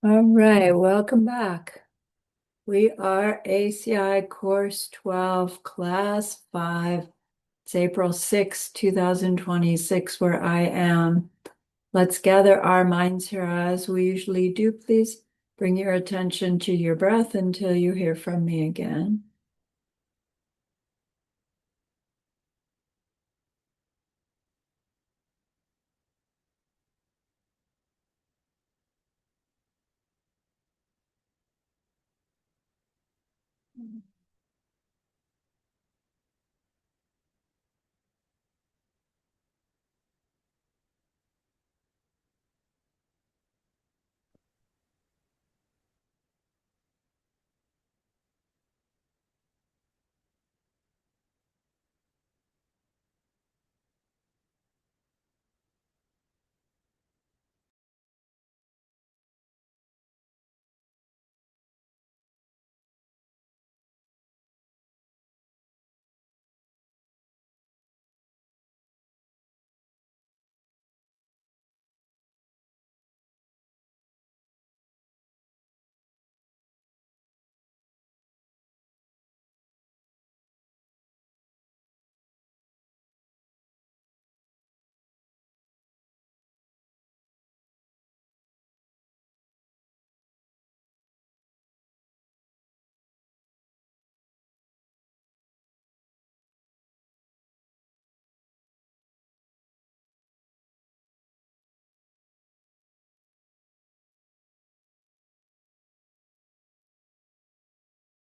All right, welcome back. We are ACI Course 12, Class 5. It's April 6, 2026, where I am. Let's gather our minds here as we usually do. Please bring your attention to your breath until you hear from me again.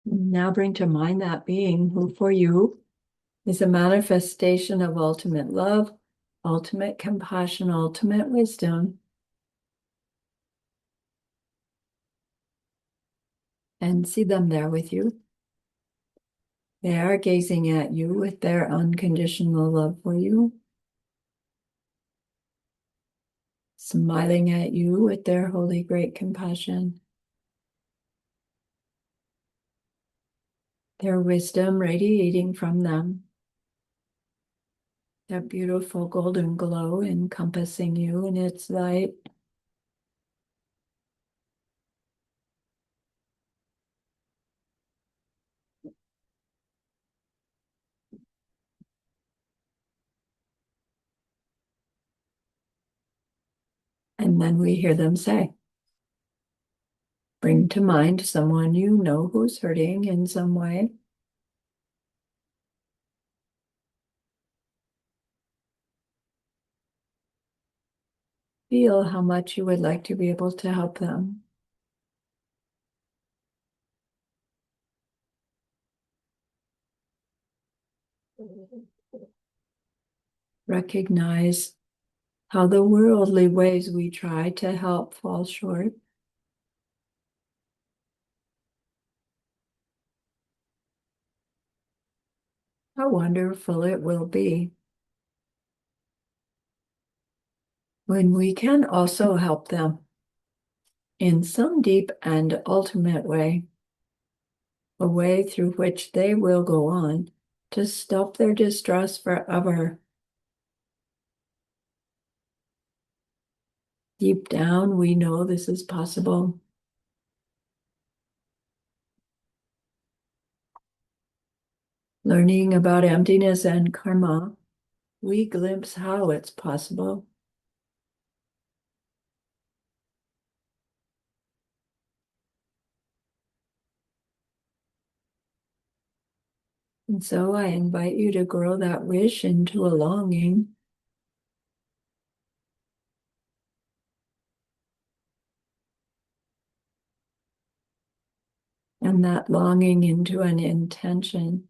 Now bring to mind that being who for you is a manifestation of ultimate love, ultimate compassion, ultimate wisdom, and see them there with you. They are gazing at you with their unconditional love for you, smiling at you with their holy great compassion, their wisdom radiating from them, that beautiful golden glow encompassing you in its light. And then we hear them say, bring to mind someone you know who's hurting in some way. Feel how much you would like to be able to help them. Recognize how the worldly ways we try to help fall short. How wonderful it will be when we can also help them in some deep and ultimate way, a way through which they will go on to stop their distress forever. Deep down, we know this is possible. Learning about emptiness and karma, we glimpse how it's possible. And so I invite you to grow that wish into a longing. And that longing into an intention.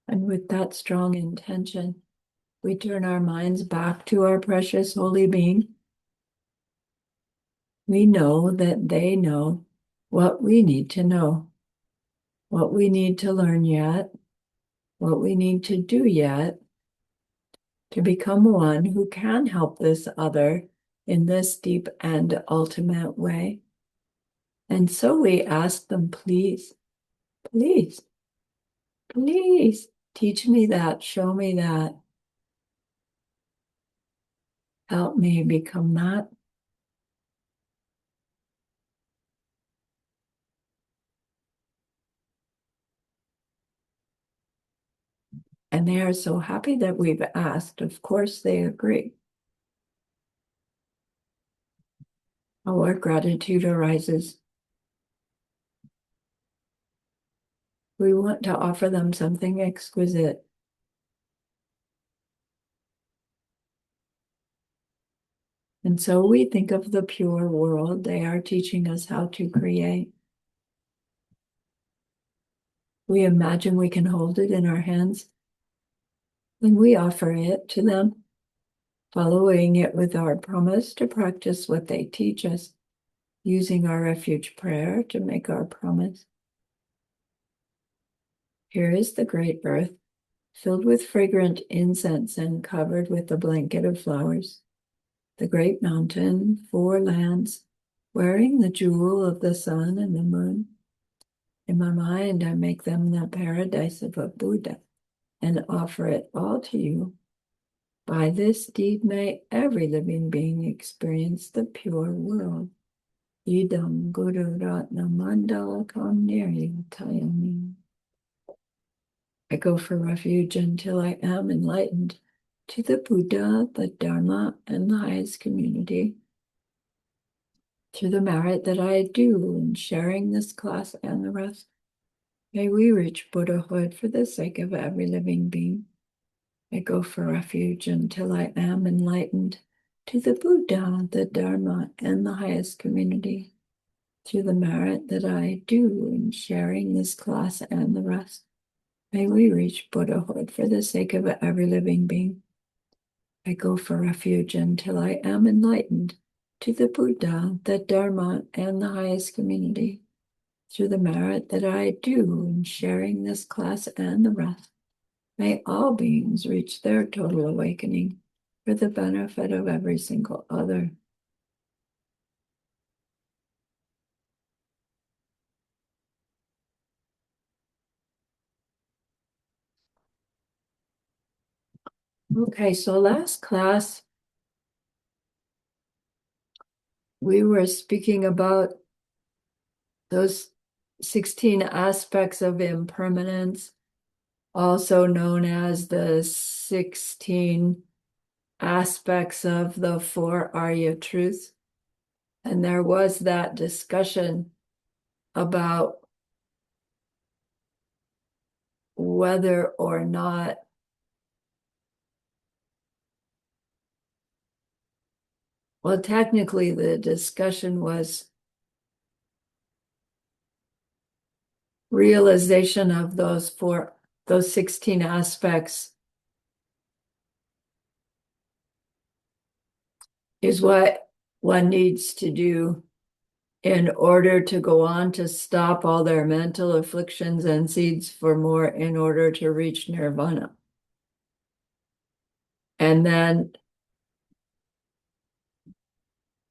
And with that strong intention, we turn our minds back to our precious holy being. We know that they know what we need to know, what we need to learn yet, what we need to do yet to become one who can help this other in this deep and ultimate way. And so we ask them, please, please, please teach me that, show me that, help me become that. And they are so happy that we've asked. Of course, they agree. Our gratitude arises. We want to offer them something exquisite. And so we think of the pure world. They are teaching us how to create. We imagine we can hold it in our hands, and we offer it to them, following it with our promise to practice what they teach us, using our refuge prayer to make our promise. Here is the great earth, filled with fragrant incense and covered with a blanket of flowers. The great mountain, 4 lands, wearing the jewel of the sun and the moon. In my mind, I make them the paradise of a Buddha and offer it all to you. By this deed, may every living being experience the pure world. Idam Guru Ratna Mandala Kamniri Tayami. I go for refuge until I am enlightened to the Buddha, the Dharma, and the highest community. Through the merit that I do in sharing this class and the rest, may we reach Buddhahood for the sake of every living being. I go for refuge until I am enlightened to the Buddha, the Dharma, and the highest community. Through the merit that I do in sharing this class and the rest, may we reach Buddhahood for the sake of every living being. I go for refuge until I am enlightened to the Buddha, the Dharma, and the highest community. Through the merit that I do in sharing this class and the rest, may all beings reach their total awakening for the benefit of every single other. Okay, so last class, we were speaking about those 16 aspects of impermanence, also known as the 16 aspects of the 4 Arya truths. And there was that discussion about whether or not well, technically, the discussion was realization of those 16 aspects is what one needs to do in order to go on to stop all their mental afflictions and seeds for more in order to reach nirvana. And then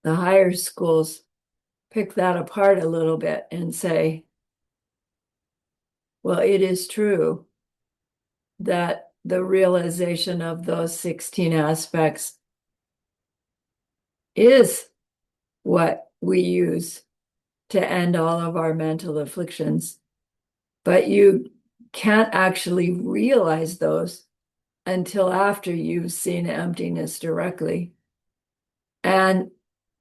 the higher schools pick that apart a little bit and say, well, it is true that the realization of those 16 aspects is what we use to end all of our mental afflictions. But you can't actually realize those until after you've seen emptiness directly. And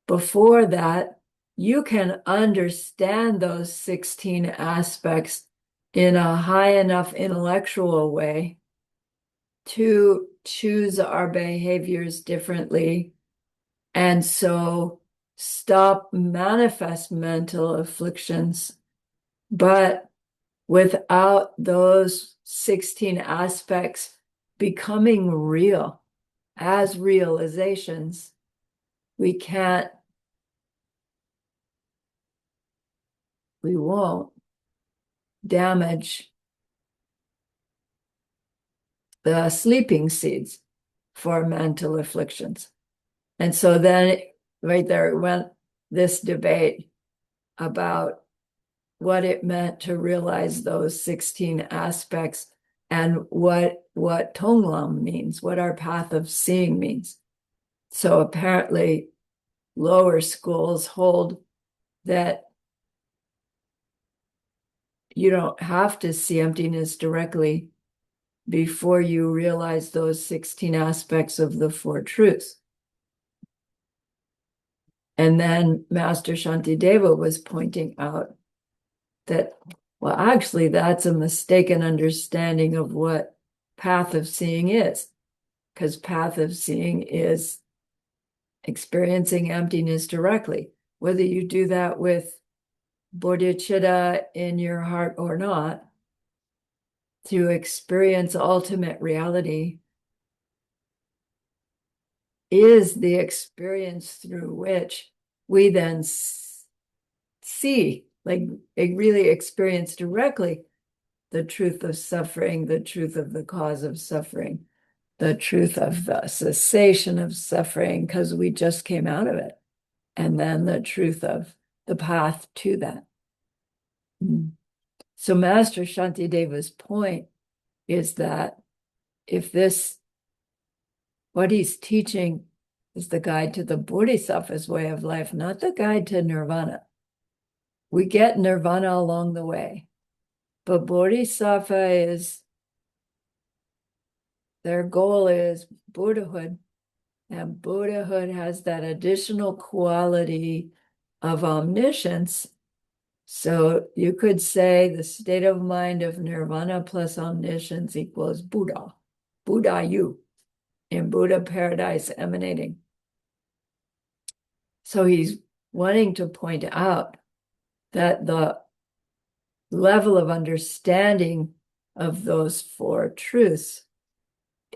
before that, you can understand those 16 aspects in a high enough intellectual way to choose our behaviors differently. And so stop manifest mental afflictions. But without those 16 aspects becoming real as realizations, we won't damage the sleeping seeds for mental afflictions. And so then right there went this debate. about what it meant to realize those 16 aspects and what Tonglam means, what our path of seeing means. So apparently lower schools hold that you don't have to see emptiness directly before you realize those 16 aspects of the Four Truths. And then Master Shantideva was pointing out that, well, actually, that's a mistaken understanding of what path of seeing is, because path of seeing is experiencing emptiness directly. Whether you do that with bodhicitta in your heart or not, to experience ultimate reality is the experience through which we then see, like really experience directly, the truth of suffering, the truth of the cause of suffering, the truth of the cessation of suffering, because we just came out of it, and then the truth of the path to that. So Master Shantideva's point is that if this, what he's teaching is the guide to the Bodhisattva's way of life, not the guide to nirvana. We get nirvana along the way, but Bodhisattva is, their goal is Buddhahood, and Buddhahood has that additional quality of omniscience. So you could say the state of mind of nirvana plus omniscience equals Buddha, Buddha you, in Buddha paradise emanating. So he's wanting to point out that the level of understanding of those four truths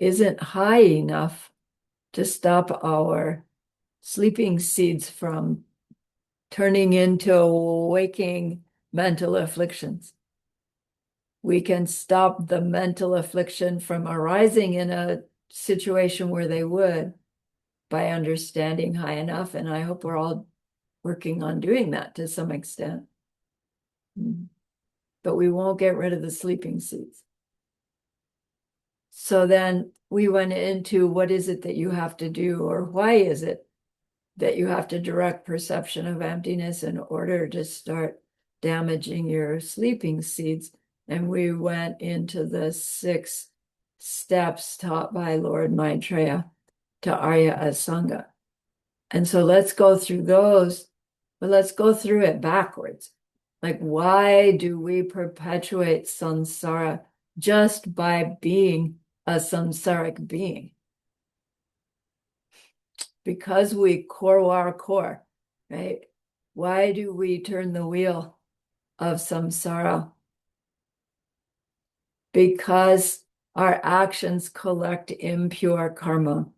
isn't high enough to stop our sleeping seeds from turning into waking mental afflictions. We can stop the mental affliction from arising in a situation where they would by understanding high enough. And I hope we're all working on doing that to some extent. But we won't get rid of the sleeping seeds. So then we went into what is it that you have to do, or why is it that you have to direct perception of emptiness in order to start damaging your sleeping seeds. And we went into the 6 steps taught by Lord Maitreya to Arya Asanga. And so let's go through those, but let's go through it backwards. Like, why do we perpetuate samsara just by being a samsaric being? Because we core, right? Why do we turn the wheel of samsara? Because our actions collect impure karma.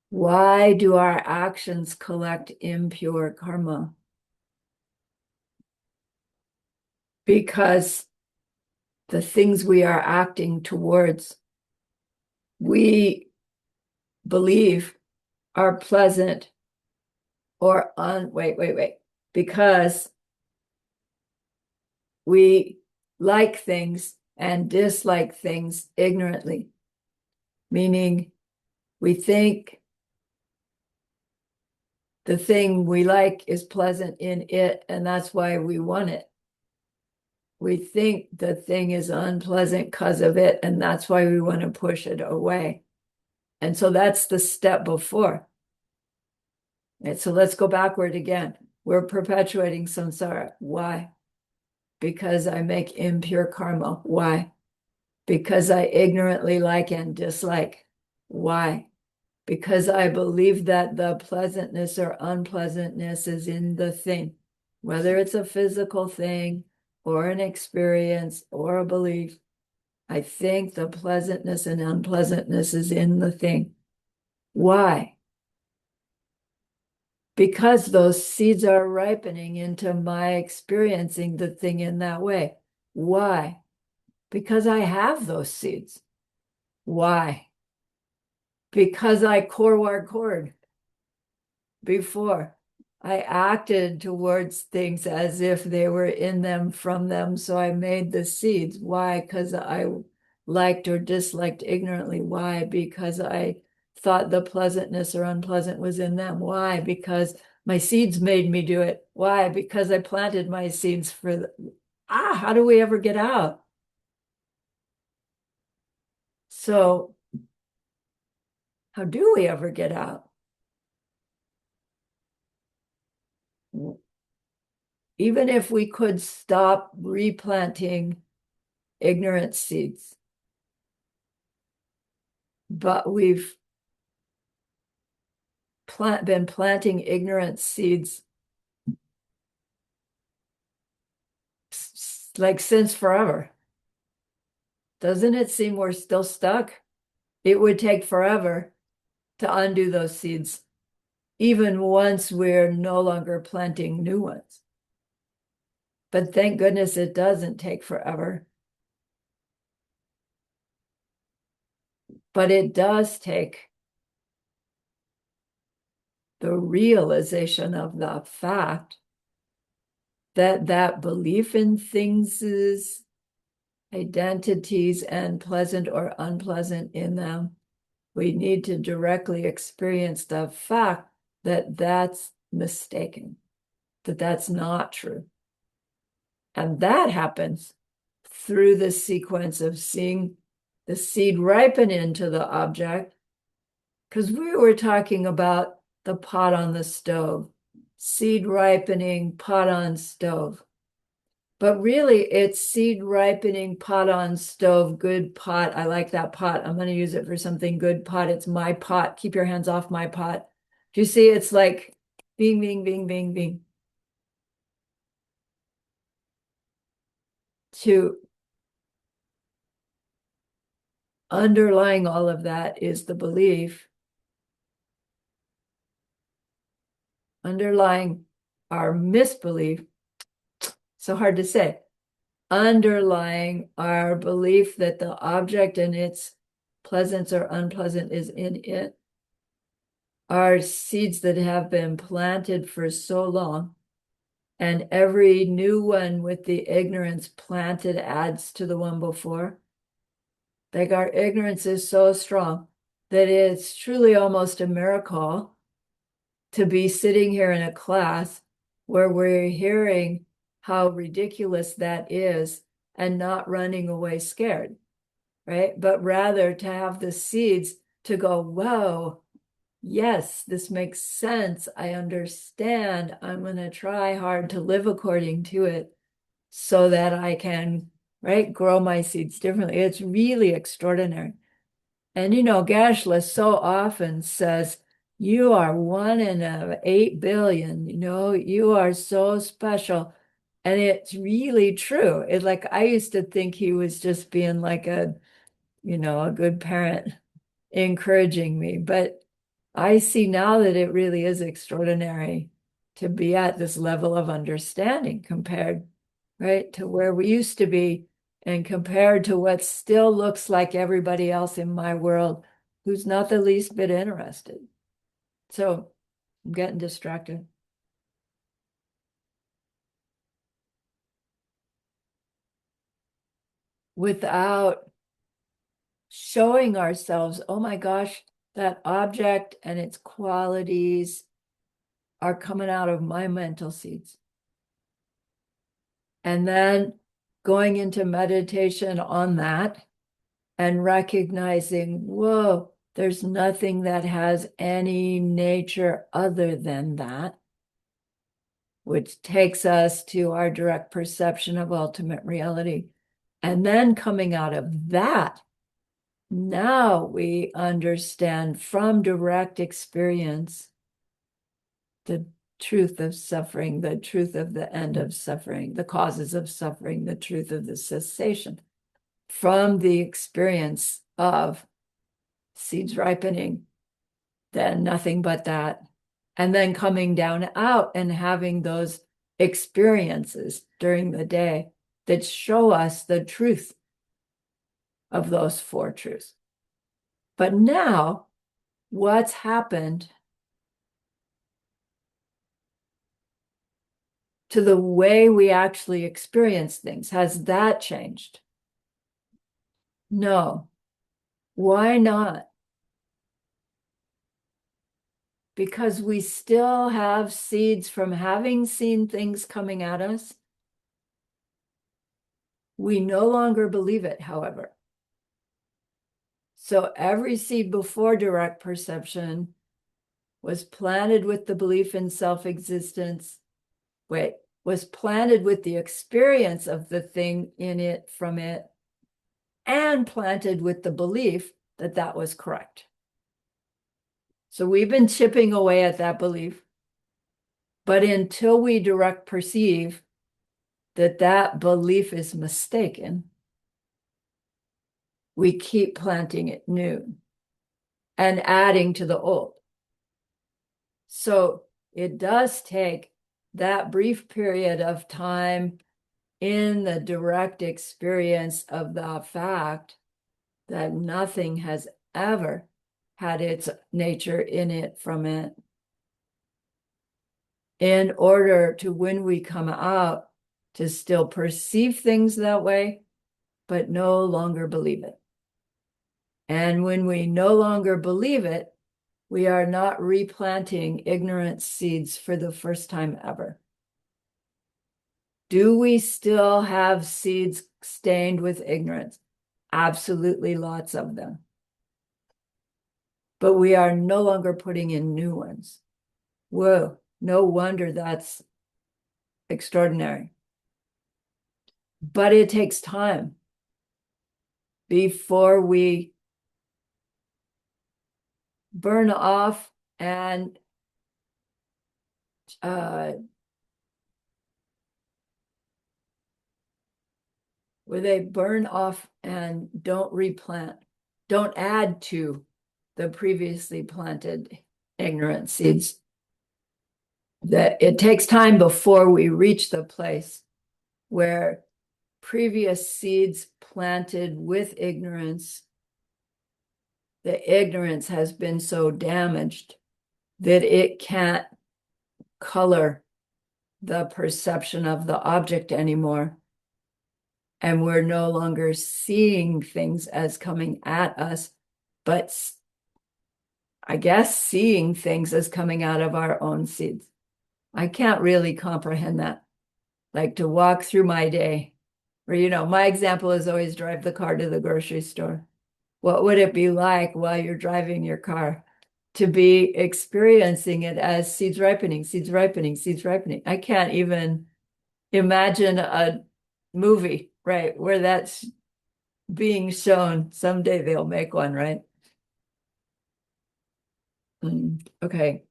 Why do our actions collect impure karma? Because the things we are acting towards, we believe are pleasant or because we like things and dislike things ignorantly, meaning we think the thing we like is pleasant in it, and that's why we want it. We think the thing is unpleasant because of it, and that's why we want to push it away. And so that's the step before. And so let's go backward again. We're perpetuating samsara. Why? Because I make impure karma. Why? Because I ignorantly like and dislike. Why? Because I believe that the pleasantness or unpleasantness is in the thing, whether it's a physical thing or an experience or a belief. I think the pleasantness and unpleasantness is in the thing. Why? Because those seeds are ripening into my experiencing the thing in that way. Why? Because I have those seeds. Why? Because I cord before. I acted towards things as if they were in them, from them. So I made the seeds. Why? Because I liked or disliked ignorantly. Why? Because I thought the pleasantness or unpleasant was in them. Why? Because my seeds made me do it. Why? Because I planted my seeds for how do we ever get out? So how do we ever get out? Even if we could stop replanting ignorant seeds, but we've been planting ignorant seeds like since forever. Doesn't it seem we're still stuck? It would take forever to undo those seeds, even once we're no longer planting new ones. But thank goodness it doesn't take forever. But it does take the realization of the fact that that belief in things is identities and pleasant or unpleasant in them. We need to directly experience the fact that that's mistaken, that that's not true. And that happens through the sequence of seeing the seed ripen into the object, because we were talking about the pot on the stove, seed ripening, pot on stove. But really, it's seed ripening, pot on stove, good pot. I like that pot. I'm going to use it for something good pot. It's my pot. Keep your hands off my pot. Do you see? It's like bing, bing, bing, bing, bing. To underlying all of that is the belief. Underlying our misbelief, so hard to say. Underlying our belief that the object and its pleasance or unpleasant is in it are seeds that have been planted for so long, and every new one with the ignorance planted adds to the one before. Like our ignorance is so strong that it's truly almost a miracle to be sitting here in a class where we're hearing how ridiculous that is and not running away scared, right? But rather to have the seeds to go, whoa, yes, this makes sense. I understand. I'm going to try hard to live according to it so that I can, right, grow my seeds differently. It's really extraordinary. And Geshe-la so often says, you are one in 8 billion, you are so special. And it's really true. It's like I used to think he was just being like a good parent encouraging me. But I see now that it really is extraordinary to be at this level of understanding compared, right, to where we used to be and compared to what still looks like everybody else in my world who's not the least bit interested. So I'm getting distracted. Without showing ourselves, oh my gosh, that object and its qualities are coming out of my mental seeds. And then going into meditation on that and recognizing, whoa, there's nothing that has any nature other than that, which takes us to our direct perception of ultimate reality. And then coming out of that, now we understand from direct experience the truth of suffering, the truth of the end of suffering, the causes of suffering, the truth of the cessation, from the experience of seeds ripening, then nothing but that. And then coming down out and having those experiences during the day that show us the truth of those four truths. But now, what's happened to the way we actually experience things. Has that changed? No. Why not? Because we still have seeds from having seen things coming at us. We no longer believe it, however. So every seed before direct perception was planted with the belief in self-existence. Was planted with the experience of the thing in it, from it, and planted with the belief that that was correct. So we've been chipping away at that belief. But until we direct perceive that that belief is mistaken, we keep planting it new and adding to the old. So it does take that brief period of time in the direct experience of the fact that nothing has ever had its nature in it, from it, in order to, when we come out, to still perceive things that way, but no longer believe it. And when we no longer believe it, we are not replanting ignorant seeds for the first time ever. Do we still have seeds stained with ignorance? Absolutely, lots of them. But we are no longer putting in new ones. Whoa, no wonder that's extraordinary. But it takes time before we burn off and where they burn off and don't replant, don't add to the previously planted ignorant seeds. That it takes time before we reach the place where previous seeds planted with ignorance, the ignorance has been so damaged that it can't color the perception of the object anymore. And we're no longer seeing things as coming at us, but I guess seeing things as coming out of our own seeds. I can't really comprehend that. Like to walk through my day, or, my example is always drive the car to the grocery store. What would it be like while you're driving your car to be experiencing it as seeds ripening, seeds ripening, seeds ripening? I can't even imagine a movie, right, where that's being shown. Someday they'll make one, right? Okay.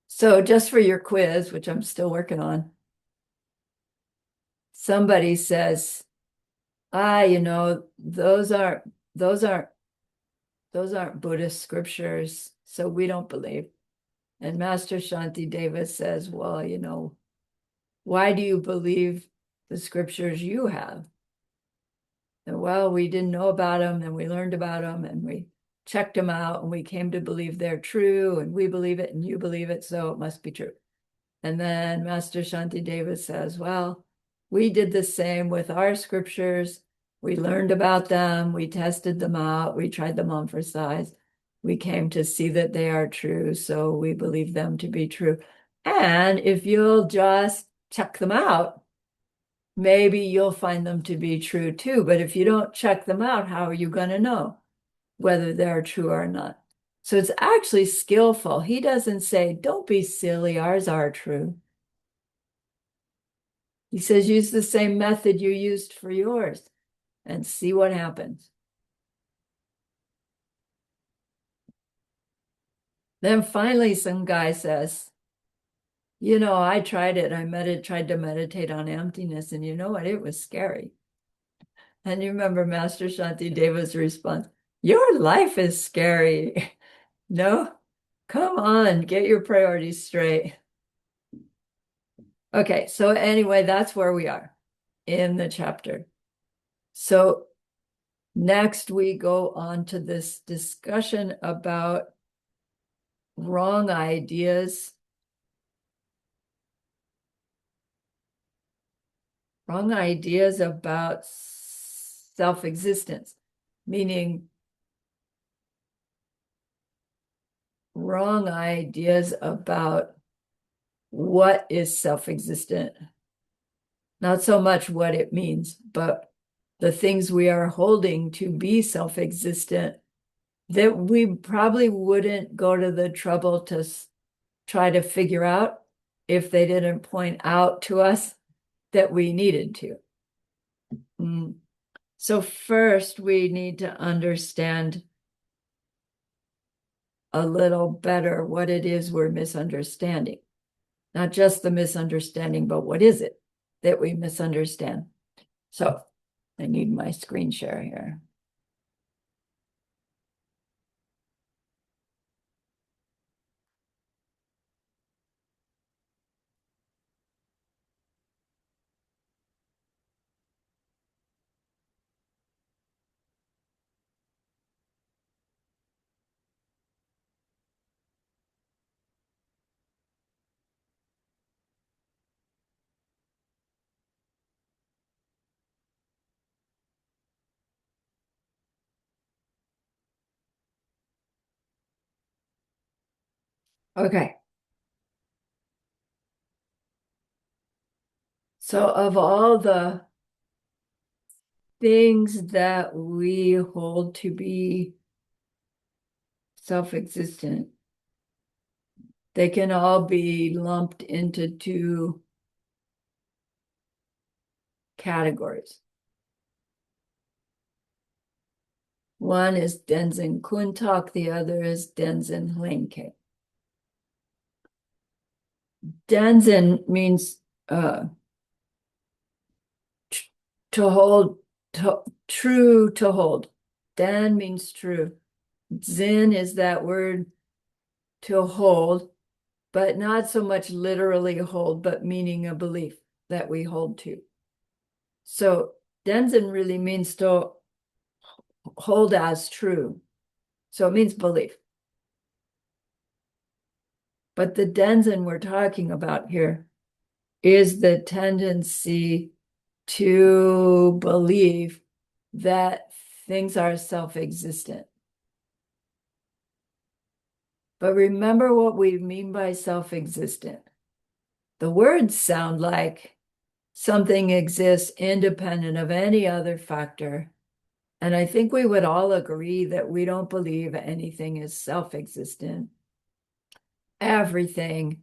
So just for your quiz, which I'm still working on, somebody says, those aren't Buddhist scriptures, so we don't believe. And Master Shanti Deva says, well, why do you believe the scriptures you have? And we didn't know about them, and we learned about them, and we checked them out, and we came to believe they're true, and we believe it, and you believe it, so it must be true. And then Master Shanti Deva says, we did the same with our scriptures. We learned about them, we tested them out, we tried them on for size. We came to see that they are true, so we believe them to be true. And if you'll just check them out, maybe you'll find them to be true too. But if you don't check them out, how are you going to know whether they're true or not? So it's actually skillful. He doesn't say, don't be silly, ours are true. He says, use the same method you used for yours and see what happens. Then finally, some guy says, I tried it. I tried to meditate on emptiness, and you know what? It was scary. And you remember Master Shanti Deva's response, your life is scary. No, come on, get your priorities straight. Okay, so anyway, that's where we are in the chapter. So next we go on to this discussion about wrong ideas wrong ideas about self-existence, meaning wrong ideas about what is self-existent. Not so much what it means, but the things we are holding to be self-existent that we probably wouldn't go to the trouble to try to figure out if they didn't point out to us that we needed to. So first, we need to understand a little better what it is we're misunderstanding. Not just the misunderstanding, but what is it that we misunderstand? So I need my screen share here. Okay. So of all the things that we hold to be self-existent, they can all be lumped into two categories. One is Denzin Kuntak, the other is Denzin Hlenke. Denzin means to hold, true to hold. Den means true. Zin is that word to hold, but not so much literally hold, but meaning a belief that we hold to. So Denzin really means to hold as true. So it means belief. But the Denzin we're talking about here is the tendency to believe that things are self-existent. But remember what we mean by self-existent. The words sound like something exists independent of any other factor. And I think we would all agree that we don't believe anything is self-existent. Everything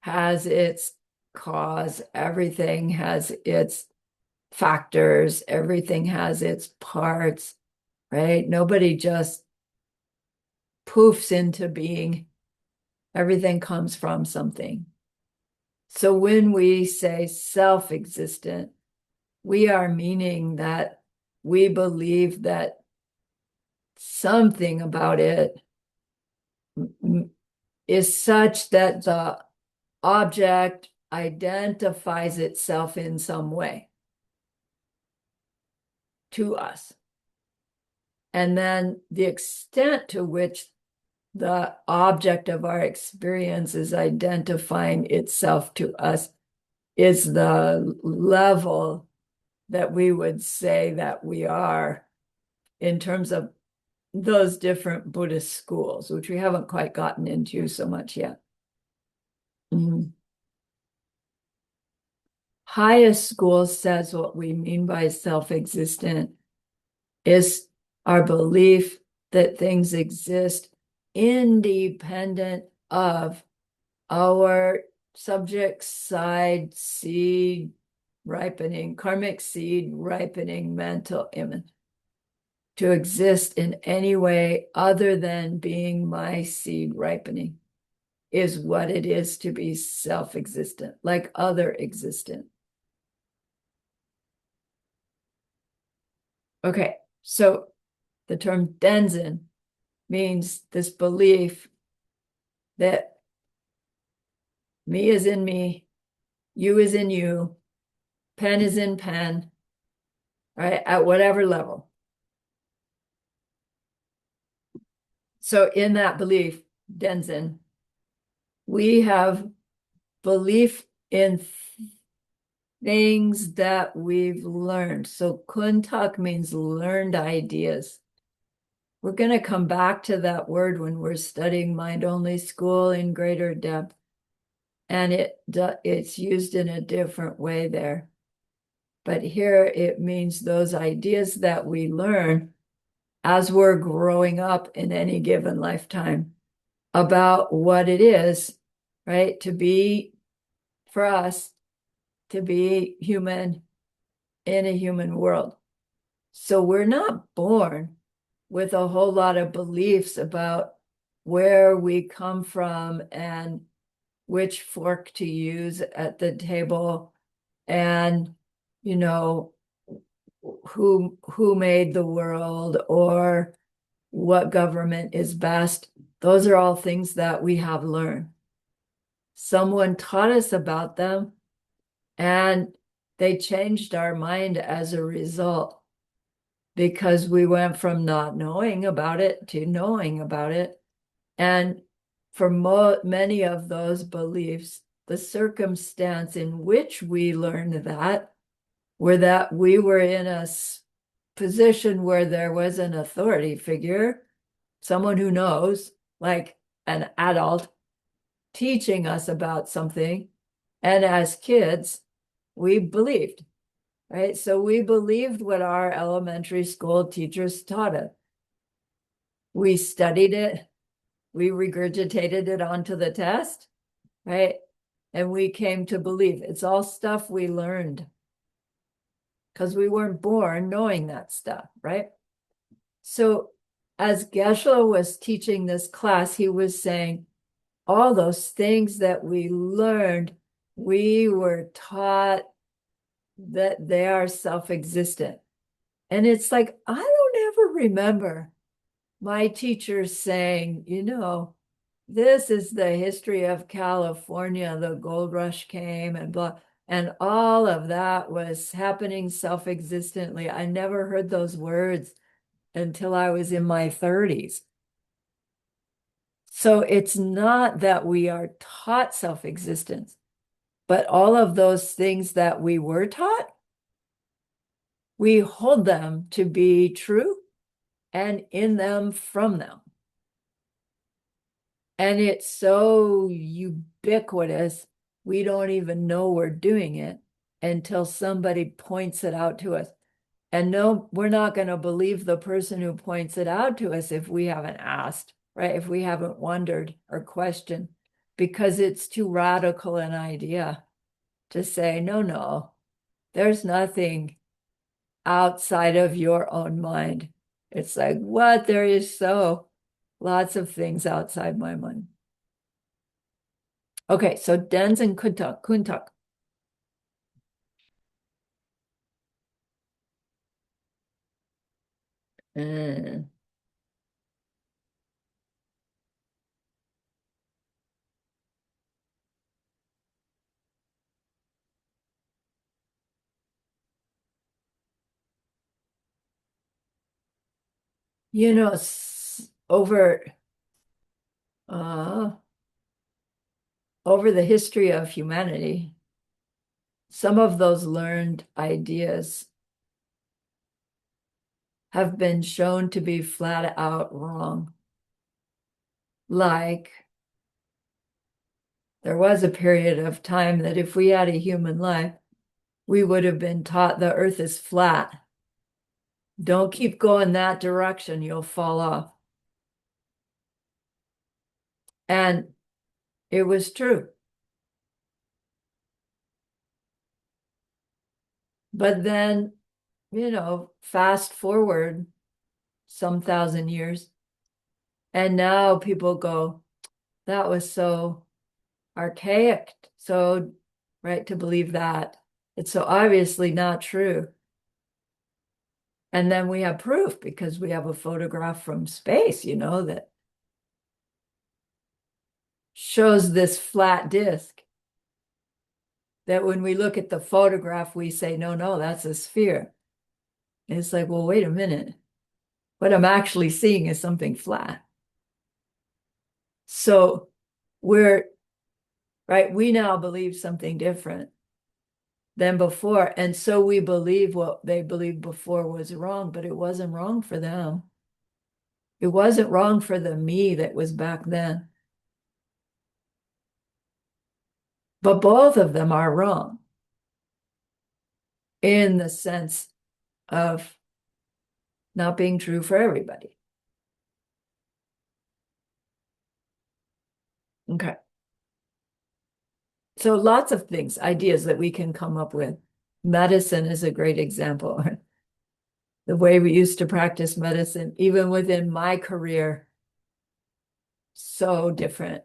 has its cause, everything has its factors, everything has its parts, right? Nobody just poofs into being. Everything comes from something. So when we say self-existent, we are meaning that we believe that something about it is such that the object identifies itself in some way to us. And then the extent to which the object of our experience is identifying itself to us is the level that we would say that we are in terms of those different Buddhist schools, which we haven't quite gotten into so much yet. Highest school says what we mean by self-existent is our belief that things exist independent of our subject side seed ripening, karmic seed ripening mental image. To exist in any way other than being my seed ripening is what it is to be self-existent, like other existent. Okay, so the term Denzin means this belief that me is in me, you is in you, pen is in pen, right, at whatever level. So in that belief, Denzin, we have belief in things that we've learned. So kuntak means learned ideas. We're going to come back to that word when we're studying mind-only school in greater depth. And it's used in a different way there. But here it means those ideas that we learn as we're growing up in any given lifetime about what it is, right? To be, for us, to be human in a human world. So we're not born with a whole lot of beliefs about where we come from and which fork to use at the table and, you know, who made the world or what government is best. Those are all things that we have learned. Someone taught us about them and they changed our mind as a result because we went from not knowing about it to knowing about it. And for many of those beliefs, the circumstance in which we learned that were that we were in a position where there was an authority figure, someone who knows, like an adult, teaching us about something. And as kids, we believed, right? So we believed what our elementary school teachers taught us. We studied it, we regurgitated it onto the test, right? And we came to believe it's all stuff we learned because we weren't born knowing that stuff, right? So as Geshe was teaching this class, he was saying all those things that we learned, we were taught that they are self-existent. And it's like, I don't ever remember my teachers saying, this is the history of California, the gold rush came and blah, and all of that was happening self-existently. I never heard those words until I was in my 30s. So it's not that we are taught self-existence, but all of those things that we were taught, we hold them to be true and in them from them. And it's so ubiquitous, we don't even know we're doing it until somebody points it out to us. And no, we're not going to believe the person who points it out to us if we haven't asked, right? If we haven't wondered or questioned, because it's too radical an idea to say, no, there's nothing outside of your own mind. It's like, what? There is so lots of things outside my mind. Okay, so Dens and Kuntak. Mm. You know, uh, over the history of humanity, some of those learned ideas have been shown to be flat out wrong. Like, there was a period of time that if we had a human life, we would have been taught the earth is flat. Don't keep going that direction, you'll fall off. And it was true. But then, fast forward some thousand years, and now people go, that was so archaic, so right to believe that. It's so obviously not true. And then we have proof because we have a photograph from space, that shows this flat disk. That when we look at the photograph, we say, no, that's a sphere. And it's like, well, wait a minute. What I'm actually seeing is something flat. So we're, right, we now believe something different. than before. And so we believe what they believed before was wrong, but it wasn't wrong for them. It wasn't wrong for the me that was back then. But both of them are wrong in the sense of not being true for everybody. Okay. So lots of things, ideas that we can come up with. Medicine is a great example. The way we used to practice medicine, even within my career, so different.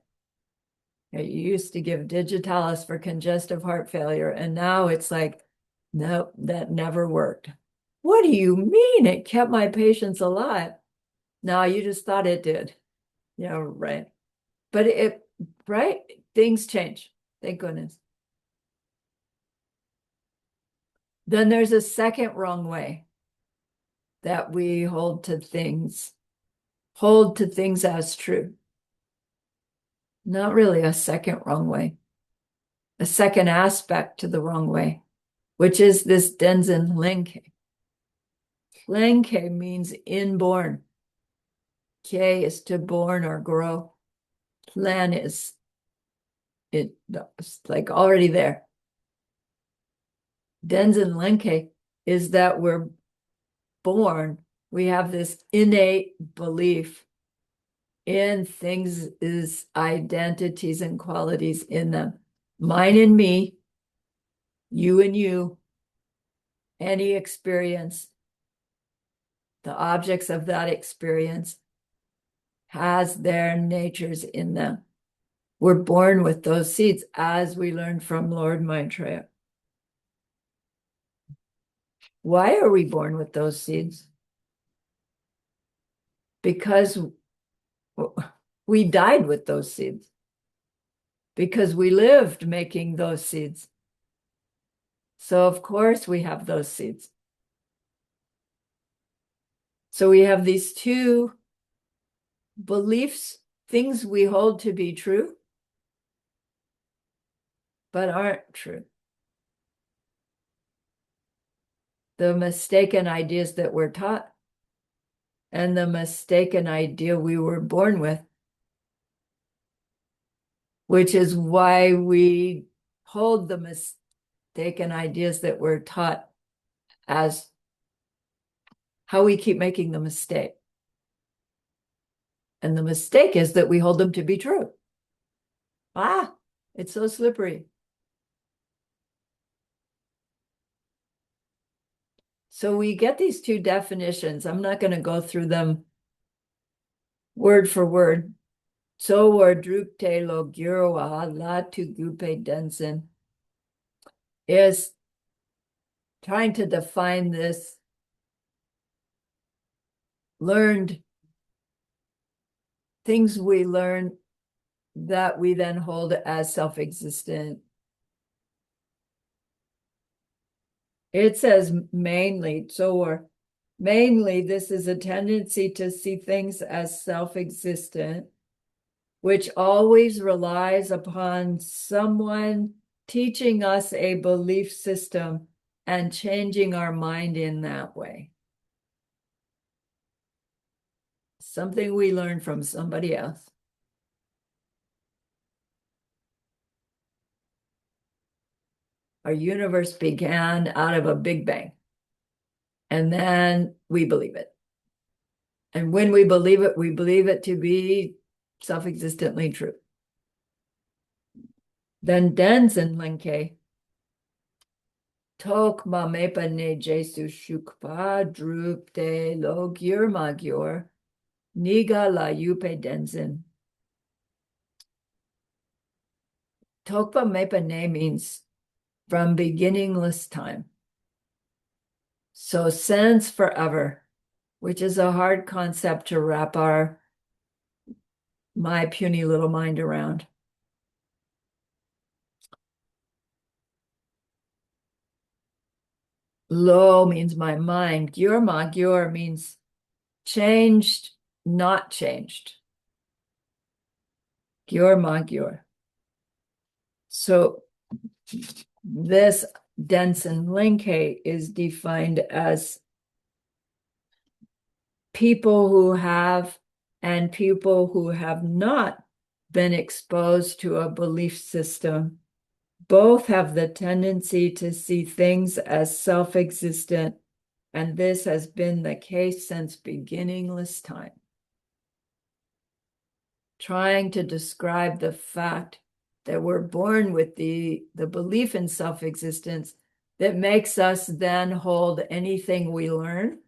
You used to give digitalis for congestive heart failure, and now it's like, nope, that never worked. What do you mean it kept my patients alive? No, you just thought it did. Yeah, right. But right? Things change. Thank goodness. Then there's a second wrong way that we hold to things as true. Not really a second wrong way, a second aspect to the wrong way, which is this Denzin Lenke. Lenke means inborn. K is to born or grow. Plan is it's like already there. Denzin Lenke is that we're born, we have this innate belief in things is identities and qualities in them. Mine and me, you and you, any experience, the objects of that experience has their natures in them. We're born with those seeds, as we learned from Lord Maitreya. Why are we born with those seeds? Because we died with those seeds. Because we lived making those seeds. So of course we have those seeds. So we have these two beliefs, things we hold to be true, but aren't true. The mistaken ideas that we're taught and the mistaken idea we were born with, which is why we hold the mistaken ideas that we're taught as how we keep making the mistake. And the mistake is that we hold them to be true. It's so slippery. So we get these two definitions. I'm not going to go through them word for word. So or drupte lo gyurwa la tu gupe densen is trying to define this learned things we learn that we then hold as self-existent. It says mainly, this is a tendency to see things as self-existent, which always relies upon someone teaching us a belief system and changing our mind in that way. Something we learn from somebody else. Our universe began out of a big bang. And then we believe it. And when we believe it to be self-existently true. Then Denzin Lenke, Tok mamepa ne Jesu shukpa drupte lo gyur magyar, niga la yupe Denzin. Tokpa mepa ne means from beginningless time. So since forever, which is a hard concept to wrap my puny little mind around. Lo means my mind. Gyur magyar means changed, not changed. Gyur magyar. So this Denson Lenke is defined as people who have and people who have not been exposed to a belief system both have the tendency to see things as self-existent, and this has been the case since beginningless time. Trying to describe the fact that we're born with the belief in self-existence that makes us then hold anything we learn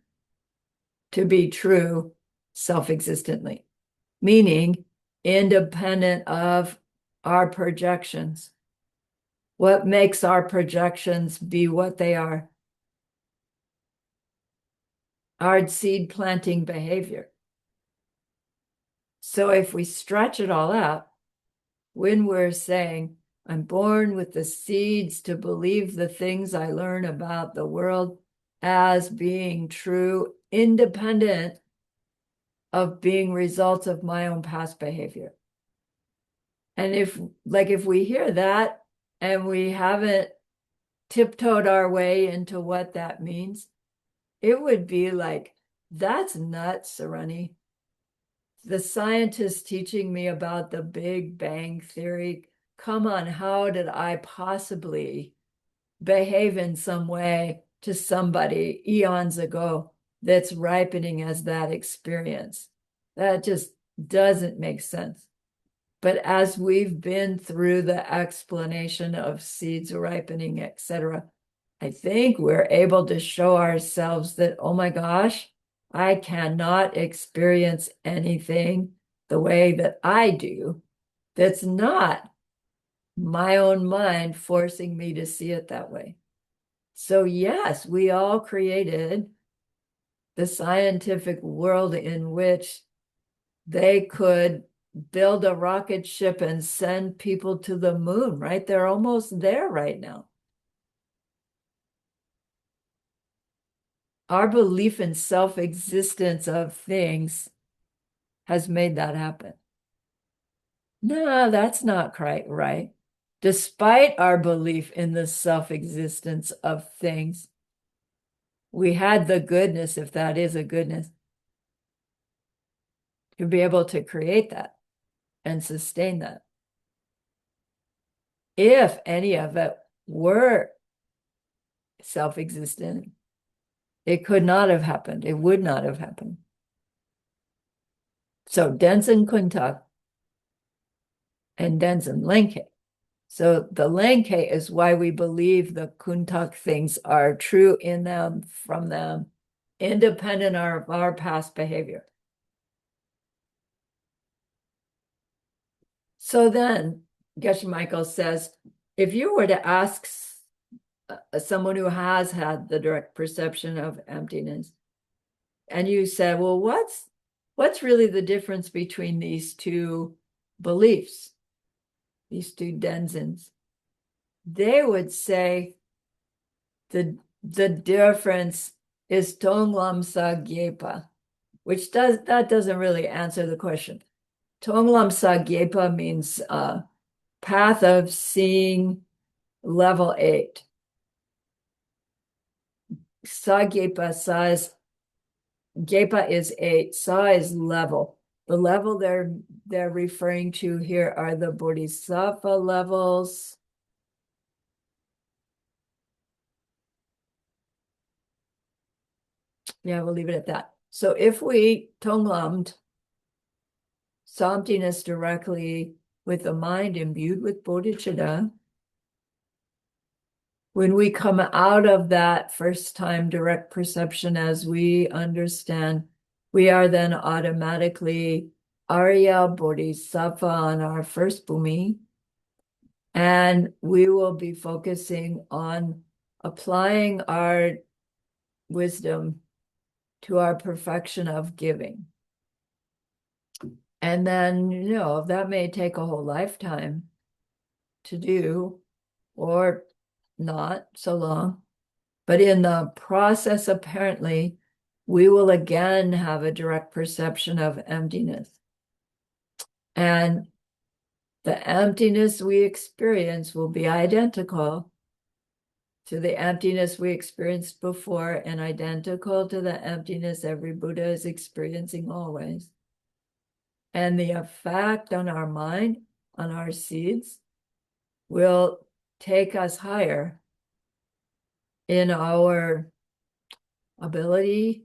to be true self-existently, meaning independent of our projections. What makes our projections be what they are? Our seed planting behavior. So if we stretch it all out, when we're saying, I'm born with the seeds to believe the things I learn about the world as being true, independent of being results of my own past behavior. And if we hear that and we haven't tiptoed our way into what that means, it would be like, that's nuts, Sarani. The scientists teaching me about the Big Bang Theory, come on, how did I possibly behave in some way to somebody eons ago that's ripening as that experience? That just doesn't make sense. But as we've been through the explanation of seeds ripening, etc., I think we're able to show ourselves that, oh my gosh, I cannot experience anything the way that I do that's not my own mind forcing me to see it that way. So yes, we all created the scientific world in which they could build a rocket ship and send people to the moon, right? They're almost there right now. Our belief in self-existence of things has made that happen. No, that's not quite right. Despite our belief in the self-existence of things, we had the goodness, if that is a goodness, to be able to create that and sustain that. If any of it were self-existent, it could not have happened. It would not have happened. So Denson Kuntak and Denson Lenke. So the Lenke is why we believe the Kuntak things are true in them, from them, independent of our past behavior. So then Geshe Michael says, if you were to ask someone who has had the direct perception of emptiness, and you said, well, what's really the difference between these two beliefs, these two denzins? They would say the difference is Tonglam Gyepa, which doesn't really answer the question. Tonglam Gyepa means path of seeing level 8. Sagyepa says Gepa is 8, Sa is level. The level they're referring to here are the Bodhisattva levels. Yeah, we'll leave it at that. So if we tonglammed, saw emptiness directly with the mind imbued with bodhicitta, when we come out of that first time direct perception as we understand, we are then automatically Arya Bodhisattva on our first bhumi, and we will be focusing on applying our wisdom to our perfection of giving. And then, that may take a whole lifetime to do, or not so long. But in the process, apparently, we will again have a direct perception of emptiness. And the emptiness we experience will be identical to the emptiness we experienced before and identical to the emptiness every Buddha is experiencing always. And the effect on our mind, on our seeds, will take us higher in our ability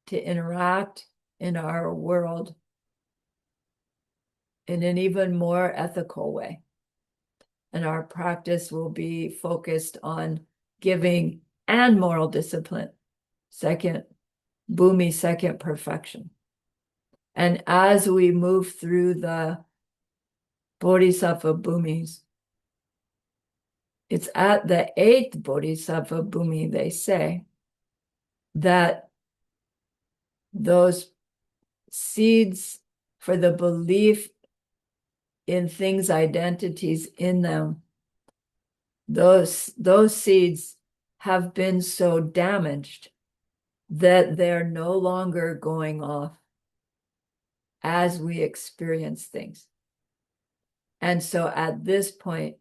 to interact in our world in an even more ethical way. And our practice will be focused on giving and moral discipline. Second, Bhumi, second perfection. And as we move through the Bodhisattva Bhumis, it's at the 8th Bodhisattva Bhumi, they say, that those seeds for the belief in things, identities in them, those seeds have been so damaged that they're no longer going off as we experience things. And so at this point,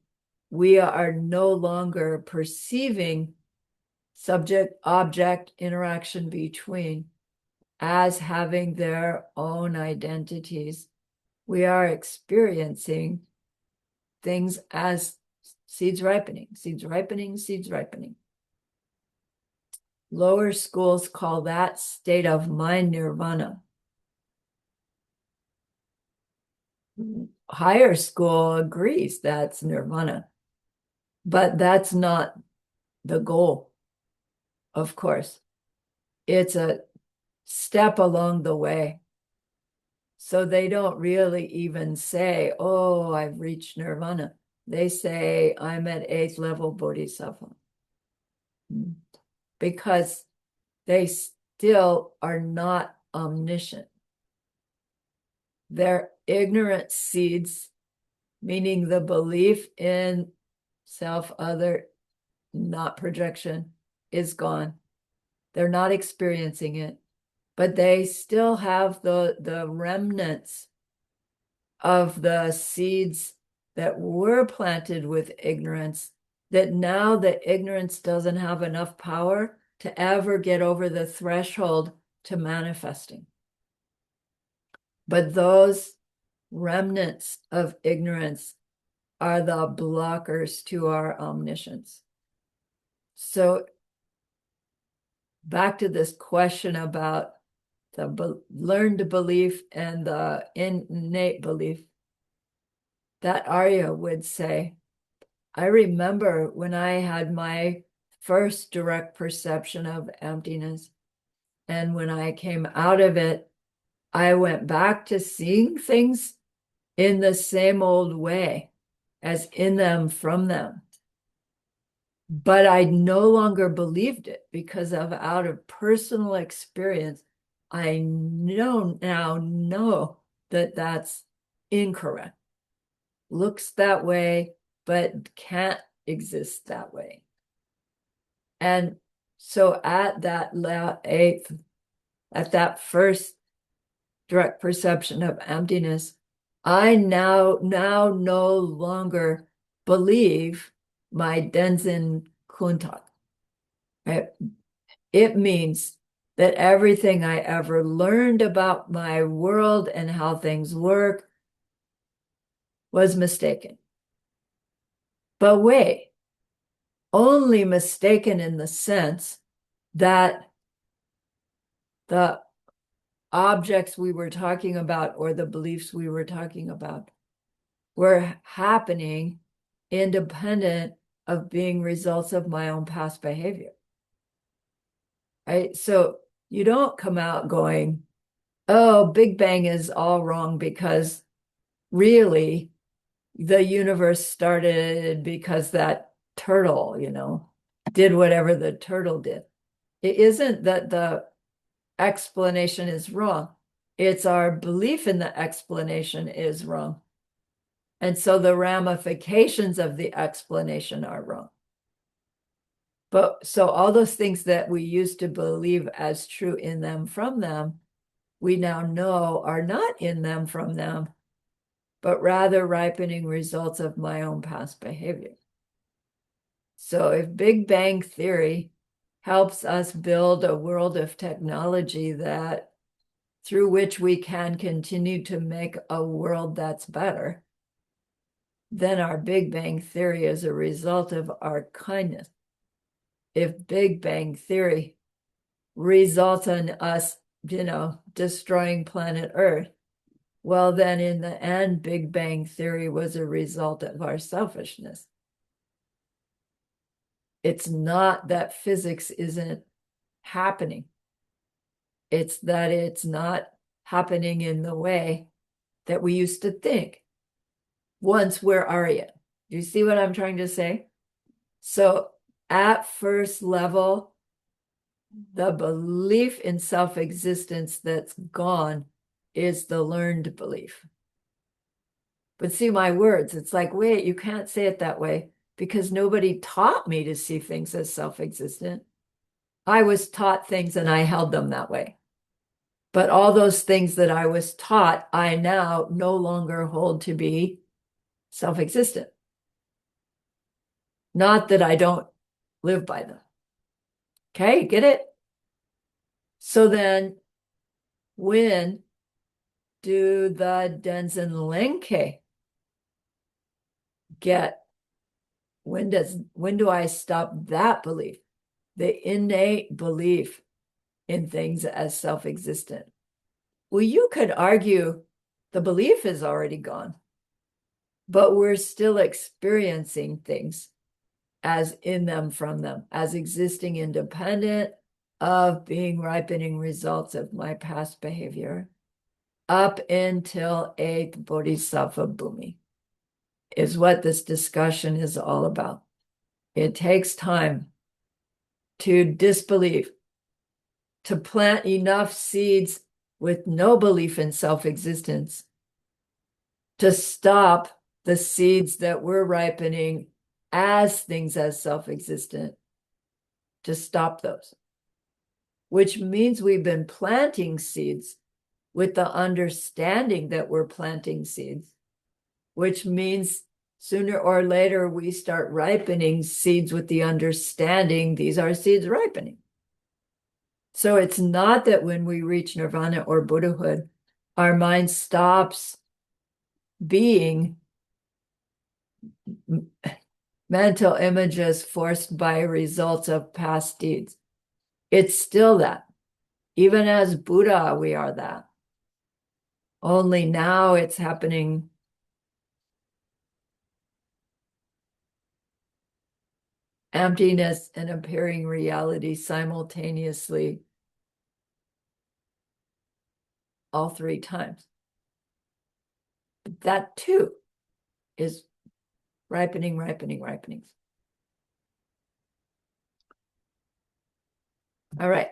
we are no longer perceiving subject-object interaction between as having their own identities. We are experiencing things as seeds ripening, seeds ripening, seeds ripening. Lower schools call that state of mind nirvana. Higher school agrees that's nirvana, but that's not the goal, of course. It's a step along the way. So they don't really even say, oh, I've reached nirvana. They say, I'm at 8th level Bodhisattva. Because they still are not omniscient. They're ignorant seeds, meaning the belief in self, other, not projection, is gone. They're not experiencing it, but they still have the remnants of the seeds that were planted with ignorance, that now the ignorance doesn't have enough power to ever get over the threshold to manifesting. But those remnants of ignorance are the blockers to our omniscience. So back to this question about the learned belief and the innate belief, that Arya would say, I remember when I had my first direct perception of emptiness, and when I came out of it, I went back to seeing things in the same old way as in them, from them. But I no longer believed it because out of personal experience, I now know that that's incorrect. Looks that way, but can't exist that way. And so at that 8th, at that first direct perception of emptiness, I now no longer believe my Denzin Kuntak. Right? It means that everything I ever learned about my world and how things work was mistaken. But wait, only mistaken in the sense that the objects we were talking about or the beliefs we were talking about were happening independent of being results of my own past behavior. Right? So you don't come out going, oh, Big Bang is all wrong because really the universe started because that turtle, did whatever the turtle did. It isn't that the explanation is wrong. It's our belief in the explanation is wrong. And so the ramifications of the explanation are wrong. But so all those things that we used to believe as true in them, from them, we now know are not in them, from them, but rather ripening results of my own past behavior. So if Big Bang Theory helps us build a world of technology that through which we can continue to make a world that's better, then our Big Bang Theory is a result of our kindness. If Big Bang Theory results in us, destroying planet Earth, well, then in the end, Big Bang Theory was a result of our selfishness. It's not that physics isn't happening. It's that it's not happening in the way that we used to think. Once, where are you? You see what I'm trying to say? So at first level, the belief in self-existence that's gone is the learned belief. But see my words, it's like, wait, you can't say it that way because nobody taught me to see things as self-existent. I was taught things and I held them that way. But all those things that I was taught, I now no longer hold to be self-existent. Not that I don't live by them. Okay, get it? So then when do the Denzen Lenke get, when do I stop that belief? The innate belief in things as self-existent. Well, you could argue the belief is already gone, but we're still experiencing things as in them, from them, as existing independent of being ripening results of my past behavior up until 8th Bodhisattva Bhumi is what this discussion is all about. It takes time to disbelieve, to plant enough seeds with no belief in self-existence to stop the seeds that we're ripening as things as self-existent, to stop those, which means we've been planting seeds with the understanding that we're planting seeds, which means sooner or later we start ripening seeds with the understanding these are seeds ripening. So it's not that when we reach nirvana or Buddhahood, our mind stops being mental images forced by results of past deeds. It's still that. Even as Buddha, we are that. Only now it's happening emptiness and appearing reality simultaneously all 3 times. But that too is ripening. All right.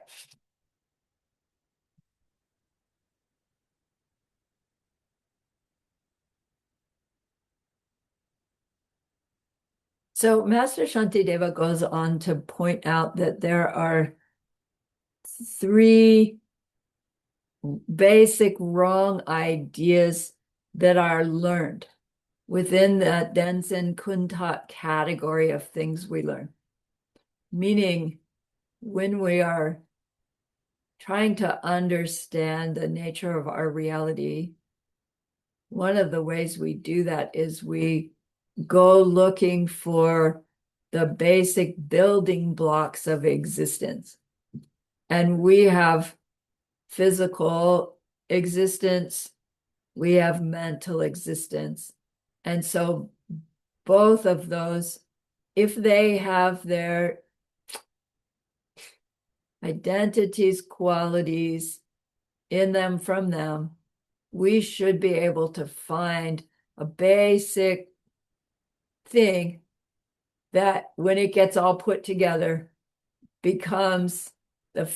So Master Shantideva goes on to point out that there are 3 basic wrong ideas that are learned within the Denzen Kuntat category of things we learn. Meaning, when we are trying to understand the nature of our reality, one of the ways we do that is we go looking for the basic building blocks of existence. And we have physical existence, we have mental existence. And so both of those, if they have their identities, qualities in them from them, we should be able to find a basic thing that when it gets all put together becomes the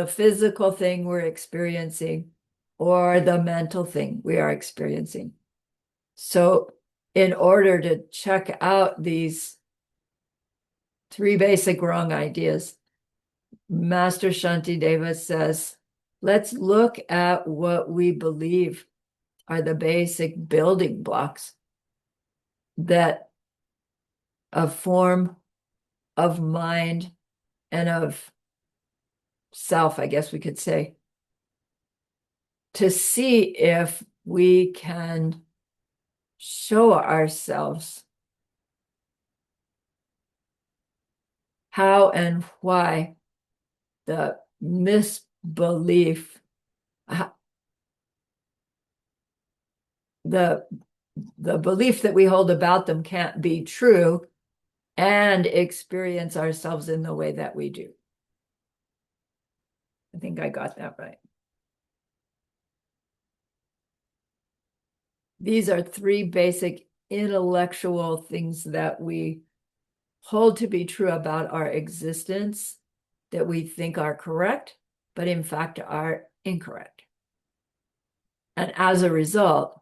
physical thing we're experiencing or the mental thing we are experiencing. So in order to check out these 3 basic wrong ideas, Master Shantideva says, let's look at what we believe are the basic building blocks that of form, of mind and of self, I guess we could say, to see if we can show ourselves how and why the misbelief, the belief that we hold about them can't be true, and experience ourselves in the way that we do. I think I got that right. These are three basic intellectual things that we hold to be true about our existence that we think are correct, but in fact are incorrect. And as a result,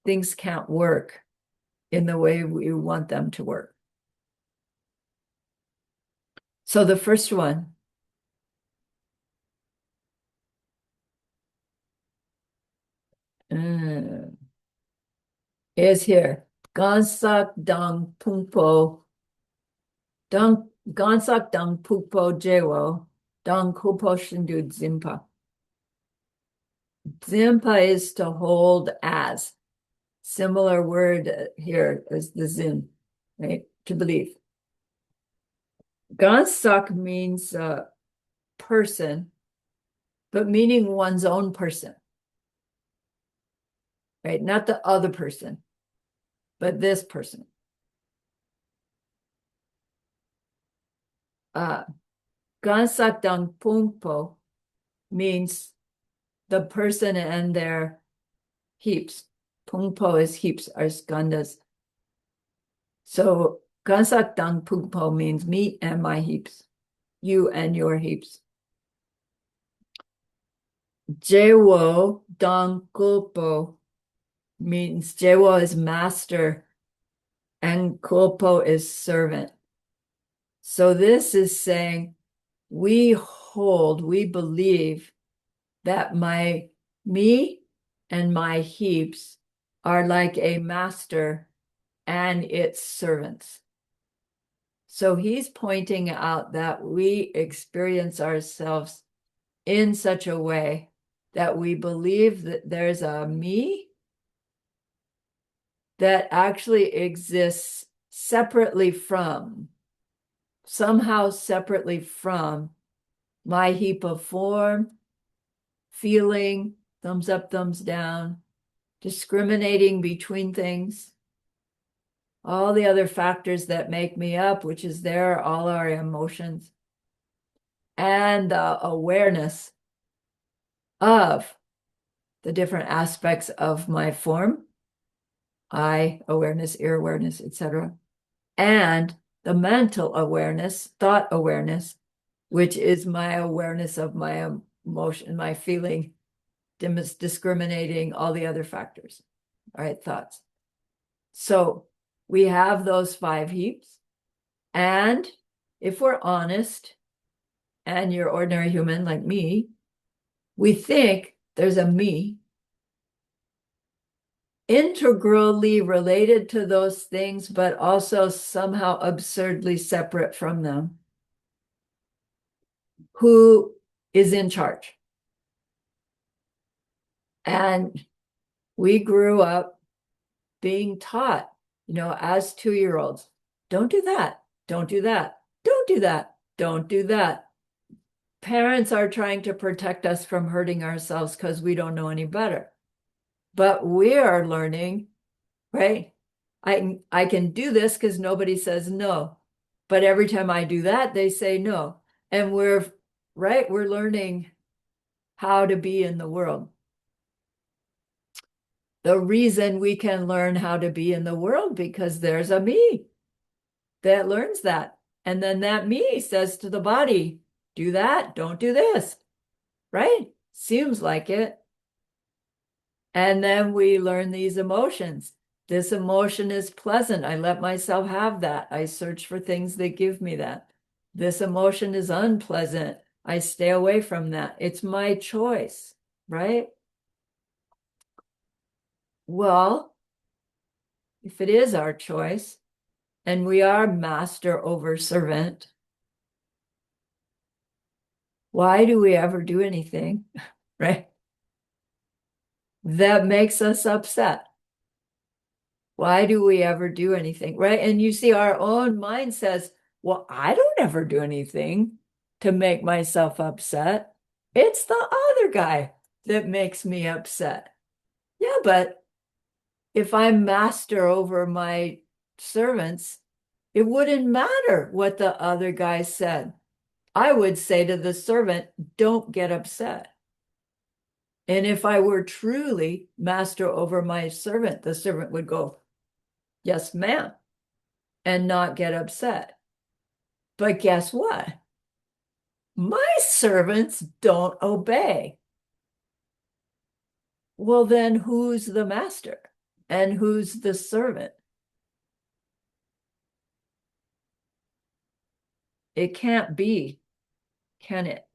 things can't work in the way we want them to work. So the first one is here. Gansak dang pungpo, gansak dang pungpo jewo, dang kupo shindu zimpa. Zimpa is to hold as. Similar word here as the zin, right? To believe. Gansak means person, but meaning one's own person, right? Not the other person, but this person. Gansak dang pungpo means the person and their heaps. Pungpo is heaps, are skandhas. So gansak dang pungpo means me and my heaps, you and your heaps. Jewo dang kulpo means Jewo is master and kulpo is servant. So this is saying we believe that me and my heaps are like a master and its servants. So he's pointing out that we experience ourselves in such a way that we believe that there's a me that actually exists somehow separately from my heap of form, feeling, thumbs up, thumbs down, discriminating between things, all the other factors that make me up, which is there, all our emotions, and the awareness of the different aspects of my form, eye awareness, ear awareness, etc., and the mental awareness, thought awareness, which is my awareness of my emotion, my feeling, discriminating, all the other factors, all right, thoughts. So we have those 5 heaps. And if we're honest, and you're ordinary human like me, we think there's a me integrally related to those things, but also somehow absurdly separate from them, who is in charge. And we grew up being taught, as 2-year-olds, don't do that, don't do that, don't do that, don't do that. Parents are trying to protect us from hurting ourselves because we don't know any better. But we are learning, right? I can do this because nobody says no. But every time I do that, they say no. And we're learning how to be in the world. The reason we can learn how to be in the world because there's a me that learns that. And then that me says to the body, do that, don't do this, right? Seems like it. And then we learn these emotions. This emotion is pleasant. I let myself have that. I search for things that give me that. This emotion is unpleasant. I stay away from that. It's my choice, right? Well, if it is our choice, and we are master over servant, why do we ever do anything, right? That makes us upset. Why do we ever do anything, right? And you see, our own mind says, well, I don't ever do anything to make myself upset. It's the other guy that makes me upset. Yeah, but if I'm master over my servants, it wouldn't matter what the other guy said. I would say to the servant, don't get upset. And if I were truly master over my servant, the servant would go, yes, ma'am, and not get upset. But guess what? My servants don't obey. Well, then who's the master and who's the servant? It can't be, can it?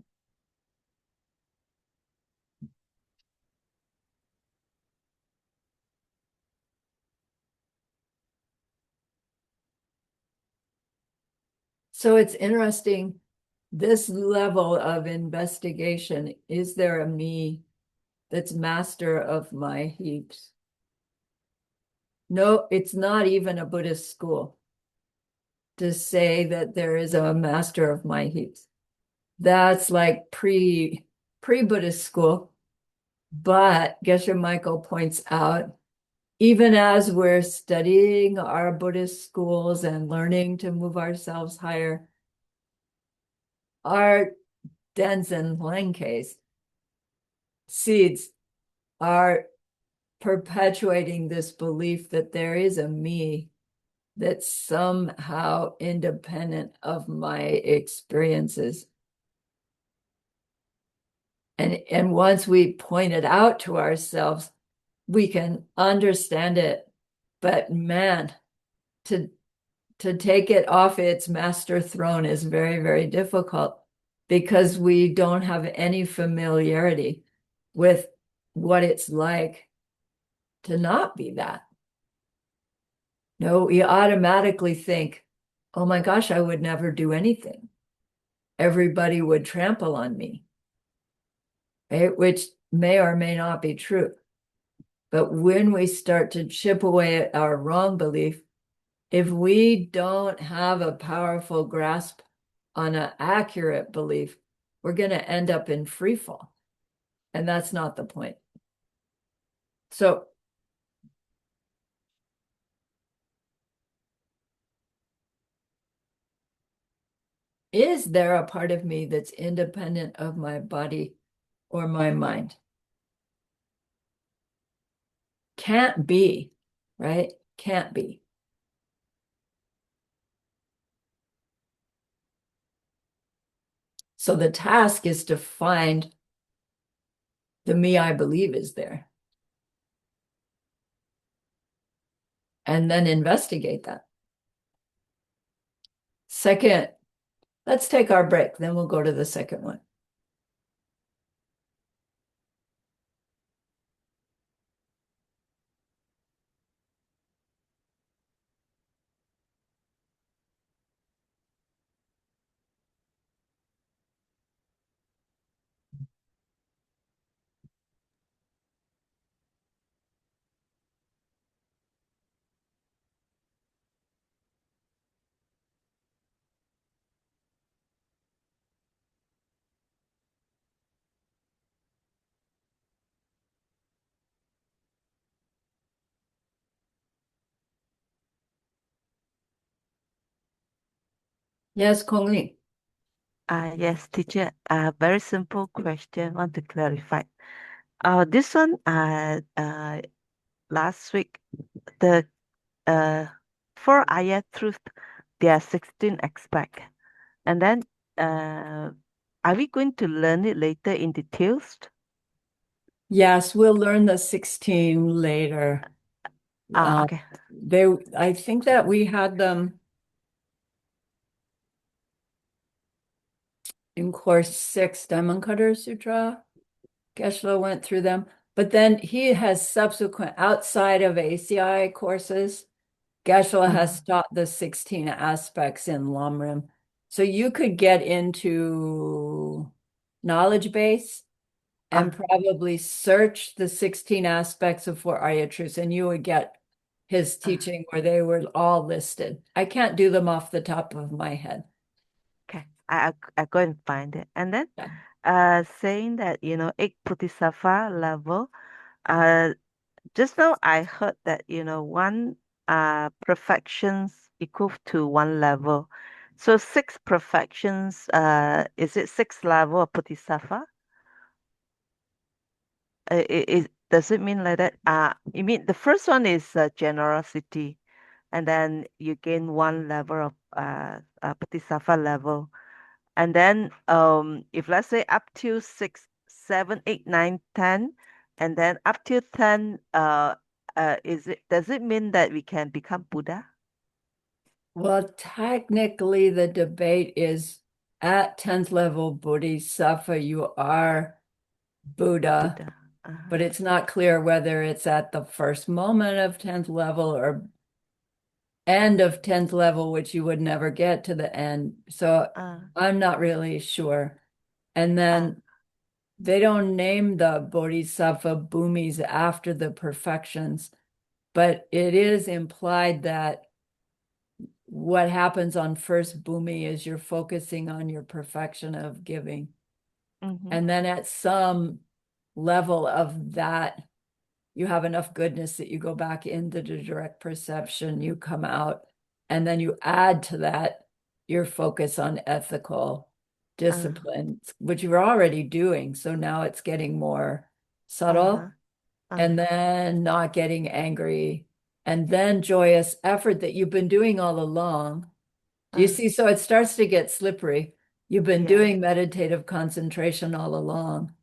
So it's interesting, this level of investigation. Is there a me that's master of my heaps? No, it's not even a Buddhist school to say that there is a master of my heaps. That's like pre-Buddhist school. But Geshe Michael points out, even as we're studying our Buddhist schools and learning to move ourselves higher, our Denzen Lenke's seeds are perpetuating this belief that there is a me that's somehow independent of my experiences. And once we point it out to ourselves, we can understand it. But man, to take it off its master throne is very, very difficult because we don't have any familiarity with what it's like to not be that. No, we automatically think, oh my gosh, I would never do anything. Everybody would trample on me, right? Which may or may not be true. But when we start to chip away at our wrong belief, if we don't have a powerful grasp on an accurate belief, we're going to end up in free fall. And that's not the point. So, is there a part of me that's independent of my body or my mind? Can't be, right? Can't be. So the task is to find the me I believe is there and then investigate that. Second, let's take our break, then we'll go to the second one. Yes, Kong Li. Yes, teacher. Very simple question. Want to clarify. This one. Last week, the uh, for ayat truth, there are 16 aspects, and then are we going to learn it later in details? Yes, we'll learn the 16 later. Okay. I think that we had them in course 6, Diamond Cutter Sutra. Geshe went through them, but then he has subsequent outside of ACI courses. Geshe Uh, has taught the 16 aspects in Lamrim. So you could get into knowledge base and uh, probably search the 16 aspects of Four Arya Truths, and you would get his uh, teaching where they were all listed. I can't do them off the top of my head. okay. I go and find it. And then Yeah. saying that, eight Bodhisattva level, uh just now I heard that, one perfections equal to one level. So six perfections, is it six level of Bodhisattva? Does it mean like that? You mean the first one is generosity, and then you gain one level of Bodhisattva level. And then if let's say up to six, seven, eight, nine, 10, and then up to 10, does it mean that we can become Buddha? Well, technically, the debate is at 10th level Bodhisattva, you are Buddha, Buddha. Uh-huh. but it's not clear whether it's at the first moment of 10th level or end of 10th level, which you would never get to the end. So Uh, I'm not really sure. And uh, then they don't name the Bodhisattva bhumis after the perfections, but it is implied that what happens on first bhumi is you're focusing on your perfection of giving. mm-hmm, And then at some level of that, you have enough goodness that you go back into the direct perception, you come out, and then you add to that your focus on ethical uh, disciplines, which you're already doing. So now it's getting more uh-huh, subtle, and uh-huh, then not getting angry, and then joyous effort that you've been doing all along. Do you uh, see? So it starts to get slippery. You've been yeah, doing meditative concentration all along,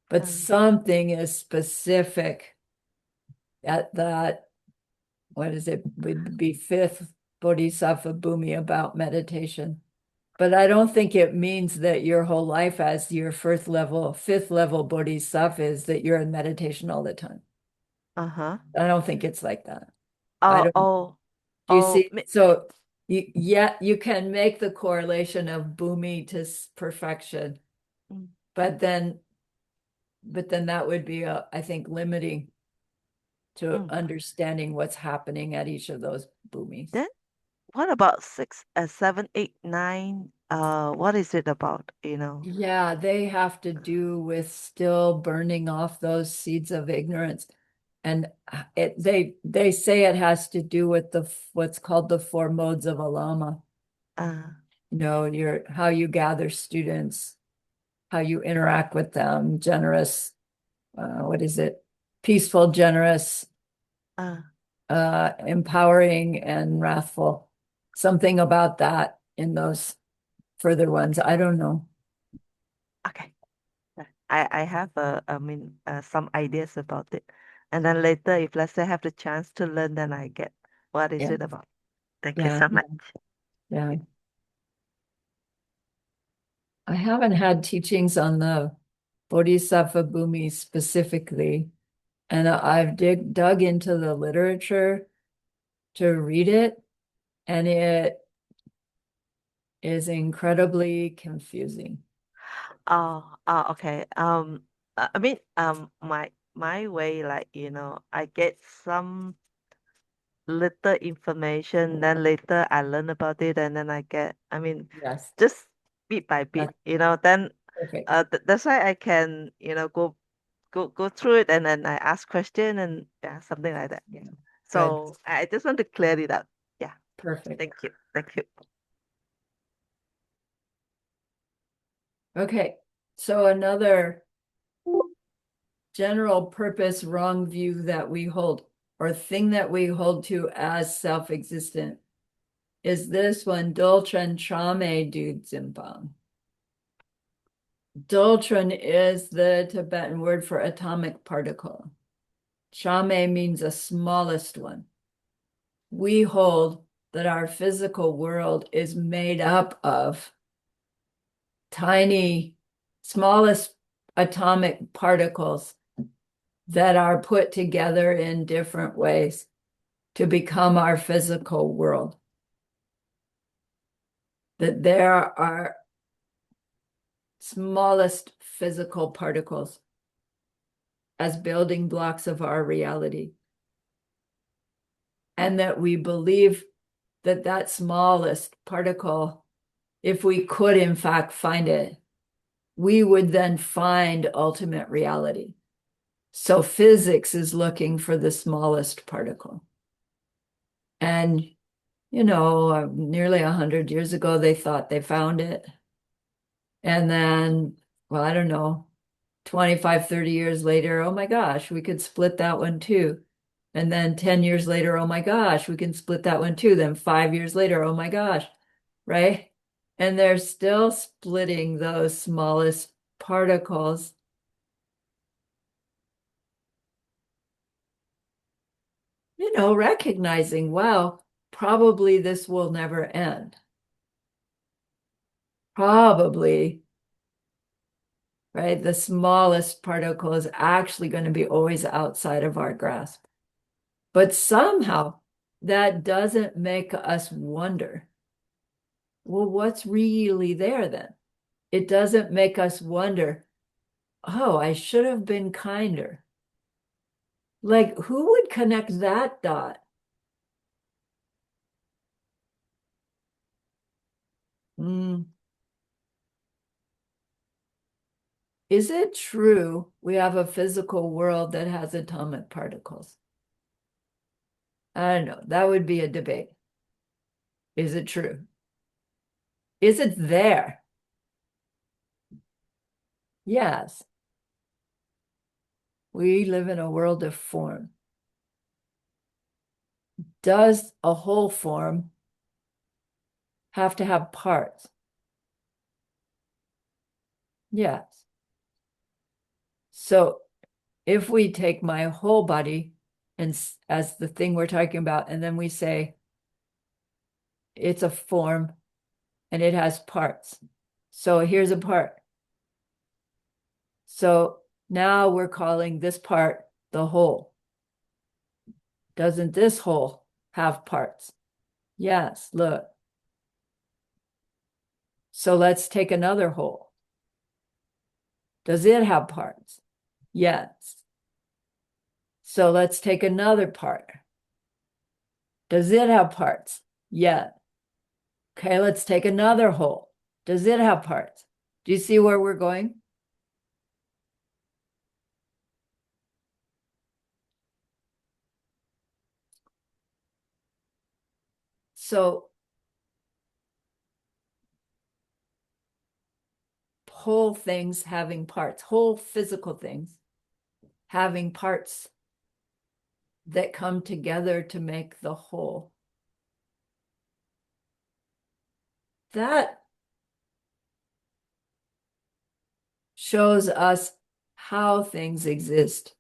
but uh, something is specific at that, what is it, would be fifth Bodhisattva Bhumi about meditation. But I don't think it means that your whole life as your fifth level Bodhisattva is that you're in meditation all the time. uh-huh. I don't think it's like that. I Oh, don't, oh, do you oh, see? So you can make the correlation of Bhumi to perfection, mm, but then, that would be, I think, limiting to mm. understanding what's happening at each of those Bhumis. Then what about six, seven, eight, nine? What is it about, Yeah, they have to do with still burning off those seeds of ignorance. And they say it has to do with the what's called the four modes of alama. Uh, Your how you gather students, how you interact with them, generous, what is it? Peaceful, generous, uh, empowering, and wrathful. Something about that in those further ones. I don't know. okay. I have some ideas about it. And then later, if let's say I have the chance to learn, then I get what is Yeah, it about. Thank you yeah, so much. yeah. I haven't had teachings on the Bodhisattva Bhumi specifically, and I've dug into the literature to read it, and it is incredibly confusing. Okay. My way, like, I get some little information, then later I learn about it, and then Yes, just bit by that's bit, then perfect. that's why I can, go through it, and then I ask question, and yeah, something like that. Yeah. Good. So I just want to clear it up. Yeah. Perfect. Thank you. Thank you. Okay. So another general purpose wrong view that we hold, or thing that we hold to as self-existent, is this one, Dolchen Trame Du Zimpang. Doltron is the Tibetan word for atomic particle. Chame means the smallest one. We hold that our physical world is made up of tiny, smallest atomic particles that are put together in different ways. to become our physical world. That there are smallest physical particles as building blocks of our reality. And that we believe that that smallest particle, if we could in fact find it, we would then find ultimate reality. So physics is looking for the smallest particle. And, nearly 100 years ago, they thought they found it. And then, well, I don't know, 25, 30 years later, oh my gosh, we could split that one too. And then 10 years later, oh my gosh, we can split that one too. Then 5 years later, oh my gosh, right? And they're still splitting those smallest particles. Recognizing, wow, probably this will never end. Probably, right? The smallest particle is actually going to be always outside of our grasp. But somehow that doesn't make us wonder, well, what's really there then? It doesn't make us wonder, oh, I should have been kinder. Like, who would connect that dot? Mm. Is it true we have a physical world that has atomic particles? I don't know. That would be a debate. Is it true? Is it there? Yes. We live in a world of form. Does a whole form have to have parts? Yes. So if we take my whole body and as the thing we're talking about, and then we say it's a form and it has parts. So here's a part. So now we're calling this part the whole. Doesn't this whole have parts? Yes, look. So let's take another whole. Does it have parts? Yes. So let's take another part. Does it have parts? Yes. Okay, let's take another whole. Does it have parts? Do you see where we're going? So whole things having parts, whole physical things having parts that come together to make the whole. That shows us how things exist.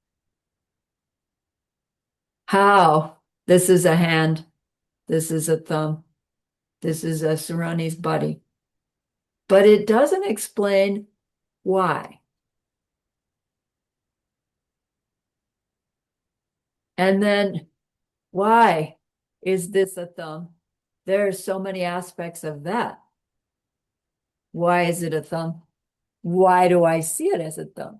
How this is a hand, this is a thumb, this is a Surani's body. But it doesn't explain why. And then why is this a thumb? There are so many aspects of that. Why is it a thumb? Why do I see it as a thumb?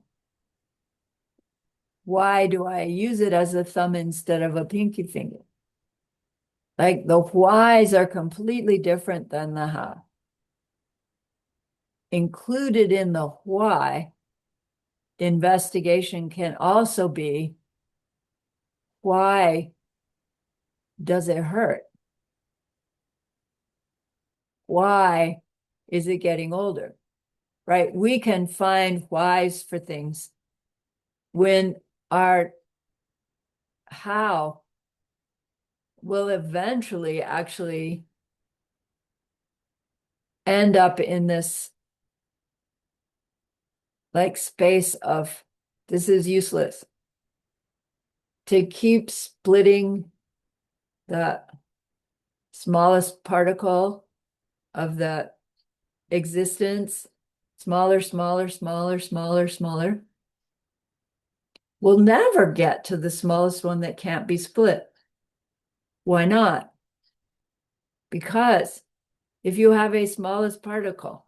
Why do I use it as a thumb instead of a pinky finger? Like the whys are completely different than the how. Included in the why investigation can also be, why does it hurt? Why is it getting older? Right? We can find whys for things when our how will eventually actually end up in this like space of this is useless. To keep splitting the smallest particle of the existence, smaller, smaller, smaller, smaller, smaller, we'll never get to the smallest one that can't be split. Why not? Because if you have a smallest particle,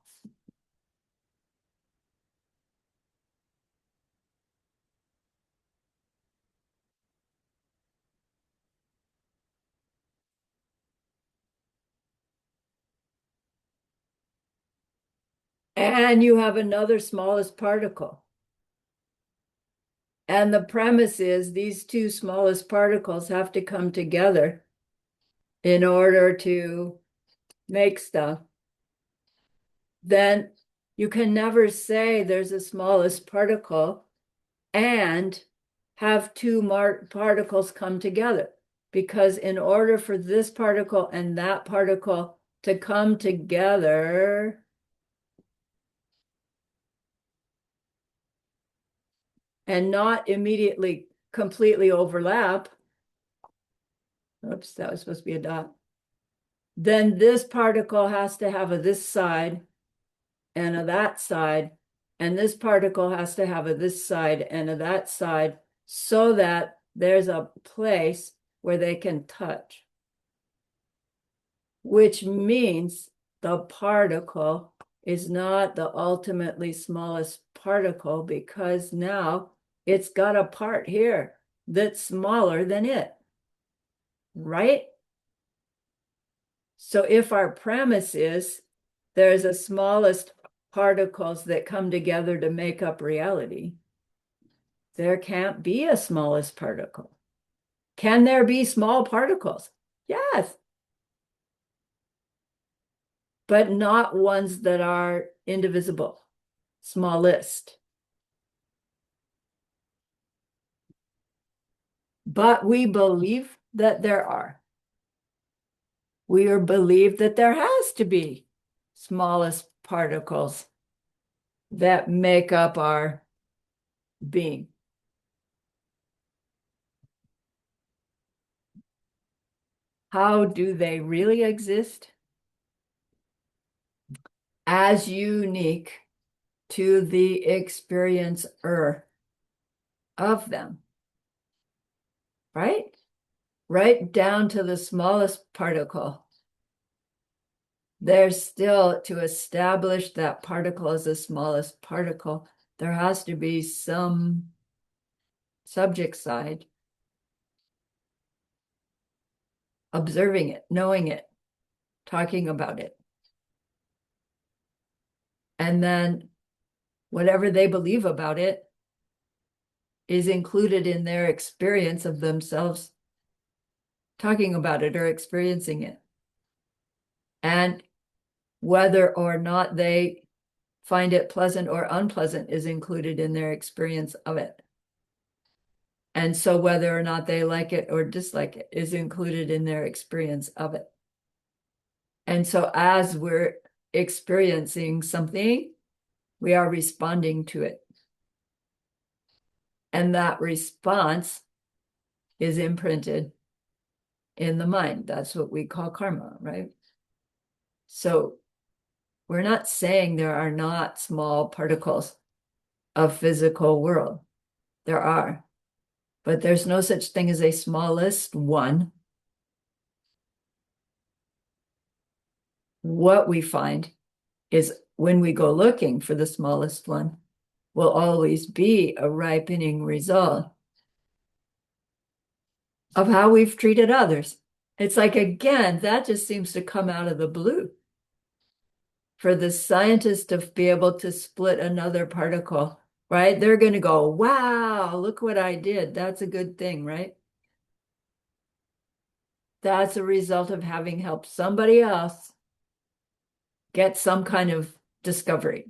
and you have another smallest particle, and the premise is these two smallest particles have to come together in order to make stuff, then you can never say there's a smallest particle and have two particles come together. Because in order for this particle and that particle to come together, and not immediately completely overlap, oops, that was supposed to be a dot, then this particle has to have a this side and a that side, and this particle has to have a this side and a that side, so that there's a place where they can touch, which means the particle is not the ultimately smallest particle, because now it's got a part here that's smaller than it, right? So if our premise is there's a smallest particles that come together to make up reality, there can't be a smallest particle. Can there be small particles? Yes, but not ones that are indivisible, smallest. But we believe that there are. We are believe that there has to be smallest particles that make up our being. How do they really exist? As unique to the experiencer of them, right? Right down to the smallest particle. There's still, to establish that particle as the smallest particle, there has to be some subject side observing it, knowing it, talking about it. And then whatever they believe about it is included in their experience of themselves talking about it or experiencing it. And whether or not they find it pleasant or unpleasant is included in their experience of it. And so whether or not they like it or dislike it is included in their experience of it. And so as we're experiencing something, we are responding to it. And that response is imprinted in the mind. That's what we call karma, right? So we're not saying there are not small particles of physical world. There are, but there's no such thing as a smallest one. What we find is when we go looking for the smallest one, will always be a ripening result of how we've treated others. It's like, again, that just seems to come out of the blue. For the scientist to be able to split another particle, right? They're going to go, wow, look what I did. That's a good thing, right? That's a result of having helped somebody else get some kind of discovery.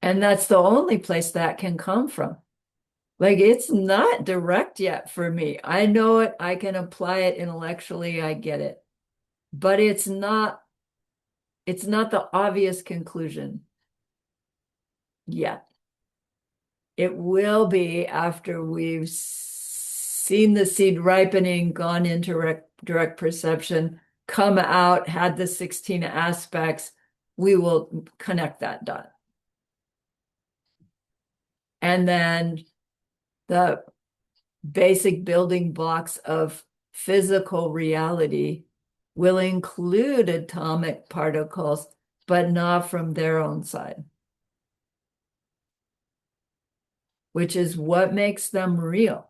And that's the only place that can come from. Like, it's not direct yet for me. I know it, I can apply it intellectually, I get it. But it's not the obvious conclusion yet. It will be after we've seen the seed ripening, gone into direct perception, come out, had the 16 aspects, we will connect that dot. And then the basic building blocks of physical reality will include atomic particles, but not from their own side, which is what makes them real.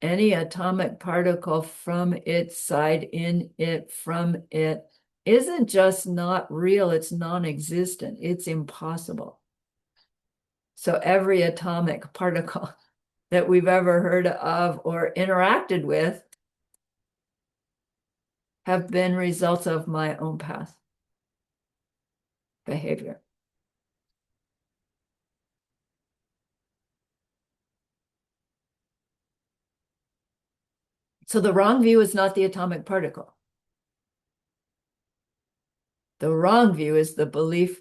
Any atomic particle from its side, in it, from it, isn't just not real, it's non-existent, it's impossible. So every atomic particle that we've ever heard of or interacted with have been results of my own past behavior. So the wrong view is not the atomic particle. The wrong view is the belief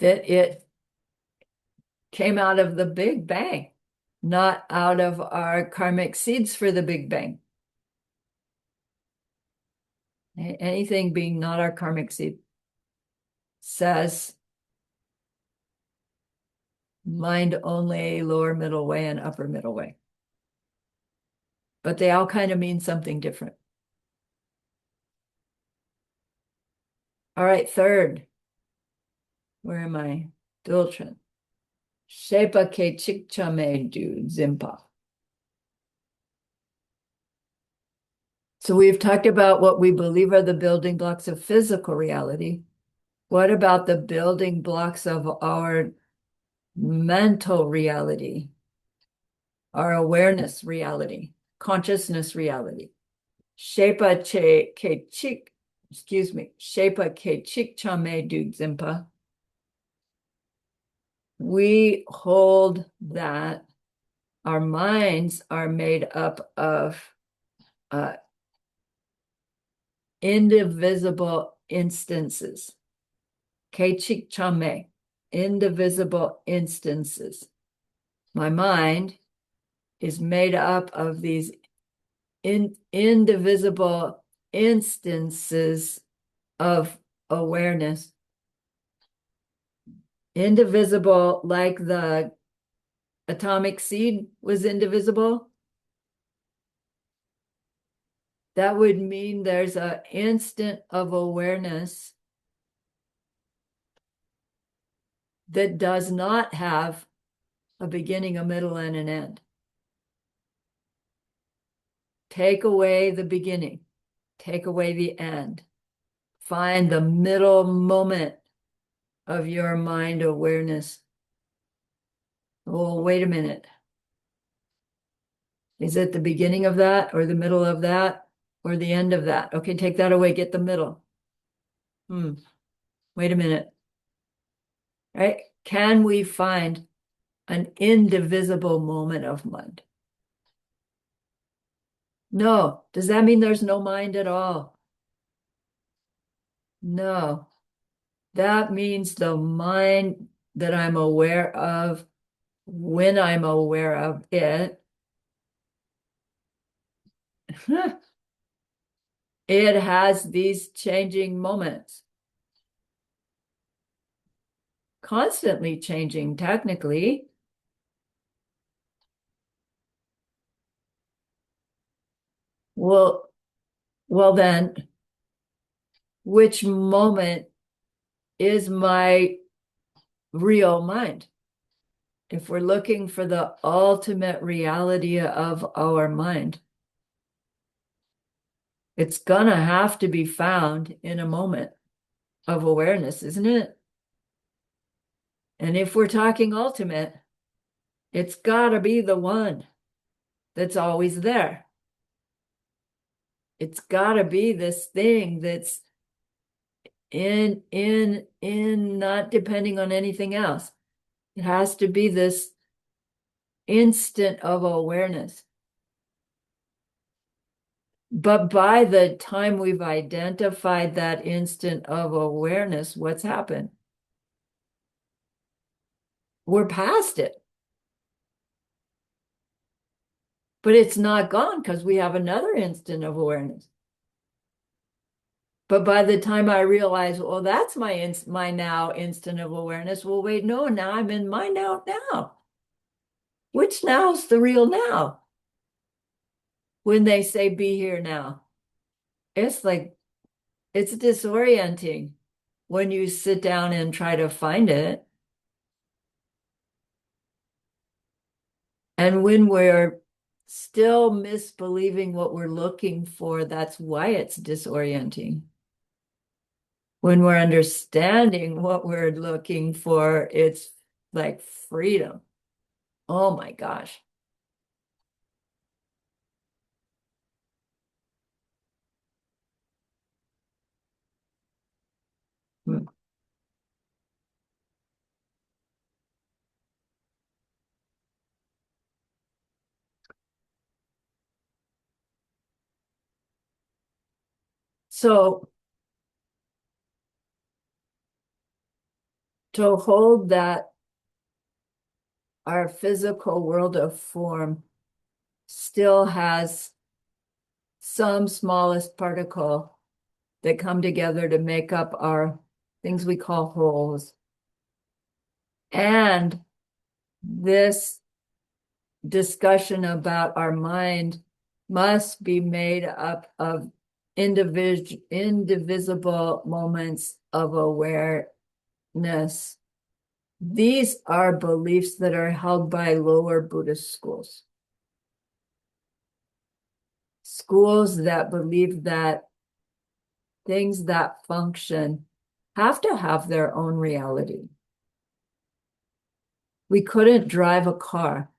that it came out of the Big Bang, not out of our karmic seeds for the Big Bang. Anything being not our karmic seed says mind only, lower middle way, and upper middle way. But they all kind of mean something different. All right, third. Where am I? Dulchan. Shepa ke chikchame du zimpa. So we've talked about what we believe are the building blocks of physical reality. What about the building blocks of our mental reality, our awareness reality, consciousness reality? Shepa ke chik, excuse me, Shepa ke chikchame du zimpa. We hold that our minds are made up of indivisible instances. Kechik chame, indivisible instances. My mind is made up of these indivisible instances of awareness. Indivisible, like the atomic seed was indivisible. That would mean there's an instant of awareness that does not have a beginning, a middle, and an end. Take away the beginning, take away the end. Find the middle moment of your mind awareness. Oh, wait a minute. Is it the beginning of that, or the middle of that, or the end of that? Okay, take that away, get the middle. Wait a minute. Right? Can we find an indivisible moment of mind? No. Does that mean there's no mind at all? No. That means the mind that I'm aware of when I'm aware of it, it has these changing moments. Constantly changing, technically. Well then, which moment is my real mind? If we're looking for the ultimate reality of our mind, it's gonna have to be found in a moment of awareness, isn't it? And if we're talking ultimate, it's gotta be the one that's always there. It's gotta be this thing that's in, not depending on anything else. It has to be this instant of awareness. But by the time we've identified that instant of awareness, what's happened? We're past it. But it's not gone because we have another instant of awareness. But by the time I realize, well, that's my now instant of awareness. Well, wait, no, now I'm in my now. Which now's the real now? when they say be here now. It's like, it's disorienting when you sit down and try to find it. And when we're still misbelieving what we're looking for, that's why it's disorienting. When we're understanding what we're looking for, it's like freedom. Oh my gosh. Hmm. So to hold that our physical world of form still has some smallest particle that come together to make up our things we call wholes. And this discussion about our mind must be made up of indivisible moments of awareness. These are beliefs that are held by lower Buddhist schools. Schools that believe that things that function have to have their own reality. We couldn't drive a car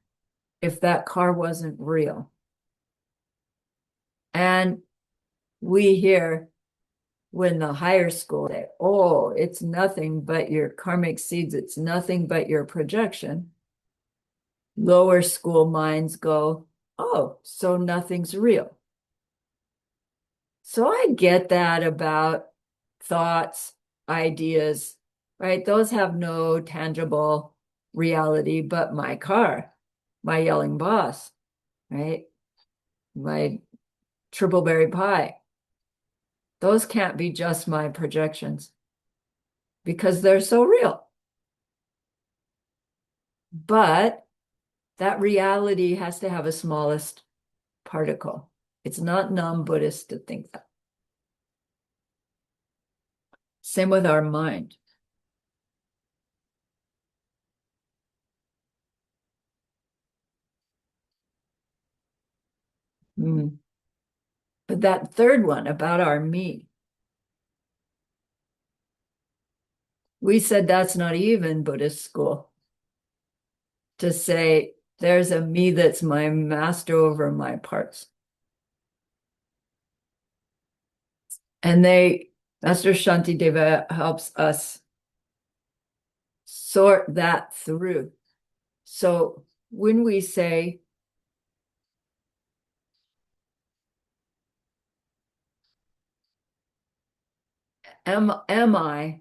if that car wasn't real. And we hear when the higher school say, oh, it's nothing but your karmic seeds, it's nothing but your projection. Lower school minds go, oh, so nothing's real. So I get that about thoughts, ideas, right? Those have no tangible reality, but my car, my yelling boss, right? My triple berry pie, those can't be just my projections because they're so real. But that reality has to have a smallest particle. It's not non-Buddhist to think that. Same with our mind. Mm. But that third one about our me, we said that's not even Buddhist school to say there's a me that's my master over my parts. And Master Shantideva helps us sort that through. So when we say, am I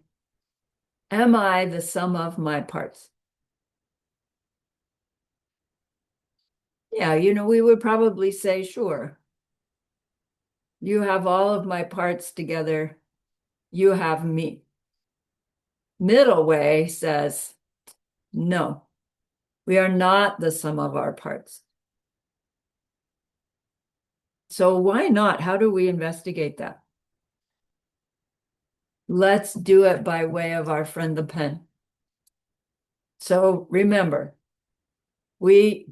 the sum of my parts? Yeah, we would probably say, sure, you have all of my parts together. You have me. Middle way says, no, we are not the sum of our parts. So why not? How do we investigate that? Let's do it by way of our friend the pen. So remember, we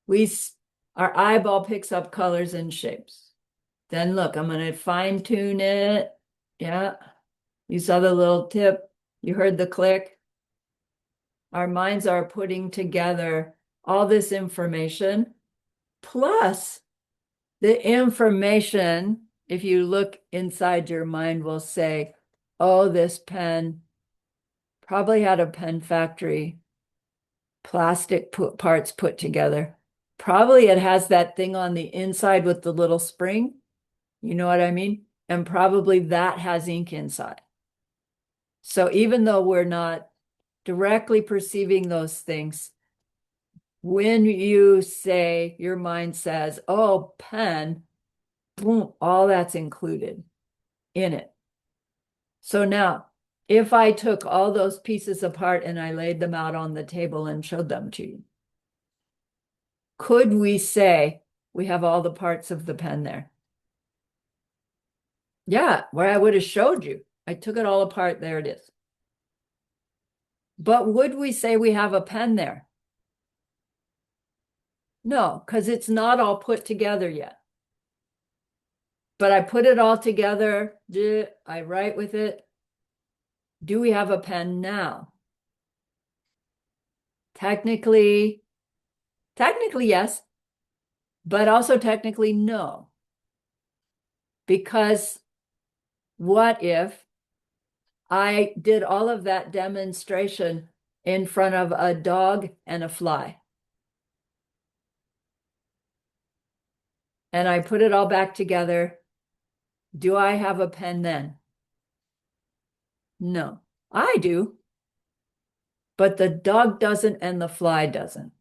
we our eyeball picks up colors and shapes. Then look, I'm going to fine tune it. Yeah. You saw the little tip. You heard the click. Our minds are putting together all this information, plus the information, if you look inside your mind, will say, oh, this pen probably had a pen factory, plastic parts put together. Probably it has that thing on the inside with the little spring. You know what I mean? And probably that has ink inside. So even though we're not directly perceiving those things, when you say, your mind says, oh, pen, boom, all that's included in it. So now, if I took all those pieces apart and I laid them out on the table and showed them to you, could we say, We have all the parts of the pen there. Yeah, where I would have showed you. I took it all apart. There it is. But would we say we have a pen there? No, because it's not all put together yet. But I put it all together. I write with it. Do we have a pen now? Technically, yes, but also technically no. Because what if I did all of that demonstration in front of a dog and a fly? And I put it all back together. Do I have a pen then? No, I do, but the dog doesn't and the fly doesn't.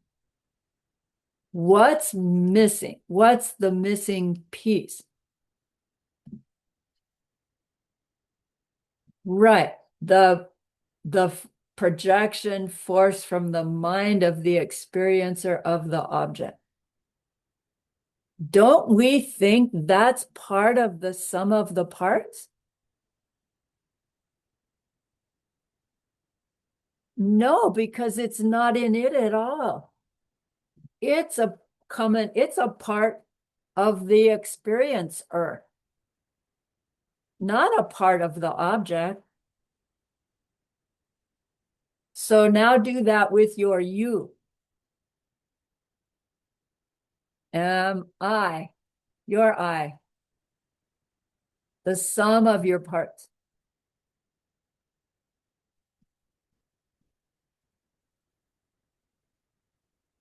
What's missing? What's the missing piece? Right. The projection force from the mind of the experiencer of the object. Don't we think that's part of the sum of the parts? No, because it's not in it at all. It's a part of the experiencer, not a part of the object. So now do that with your you. Am I, your I, the sum of your parts.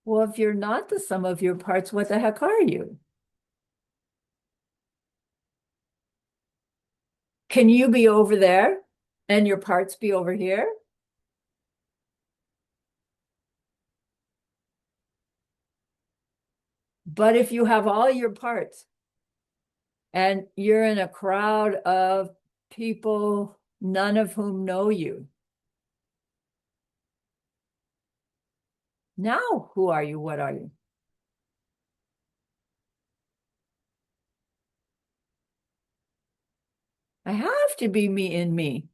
Well, if you're not the sum of your parts, what the heck are you? Can you be over there and your parts be over here? But if you have all your parts and you're in a crowd of people, none of whom know you, now who are you? What are you? I have to be me in me.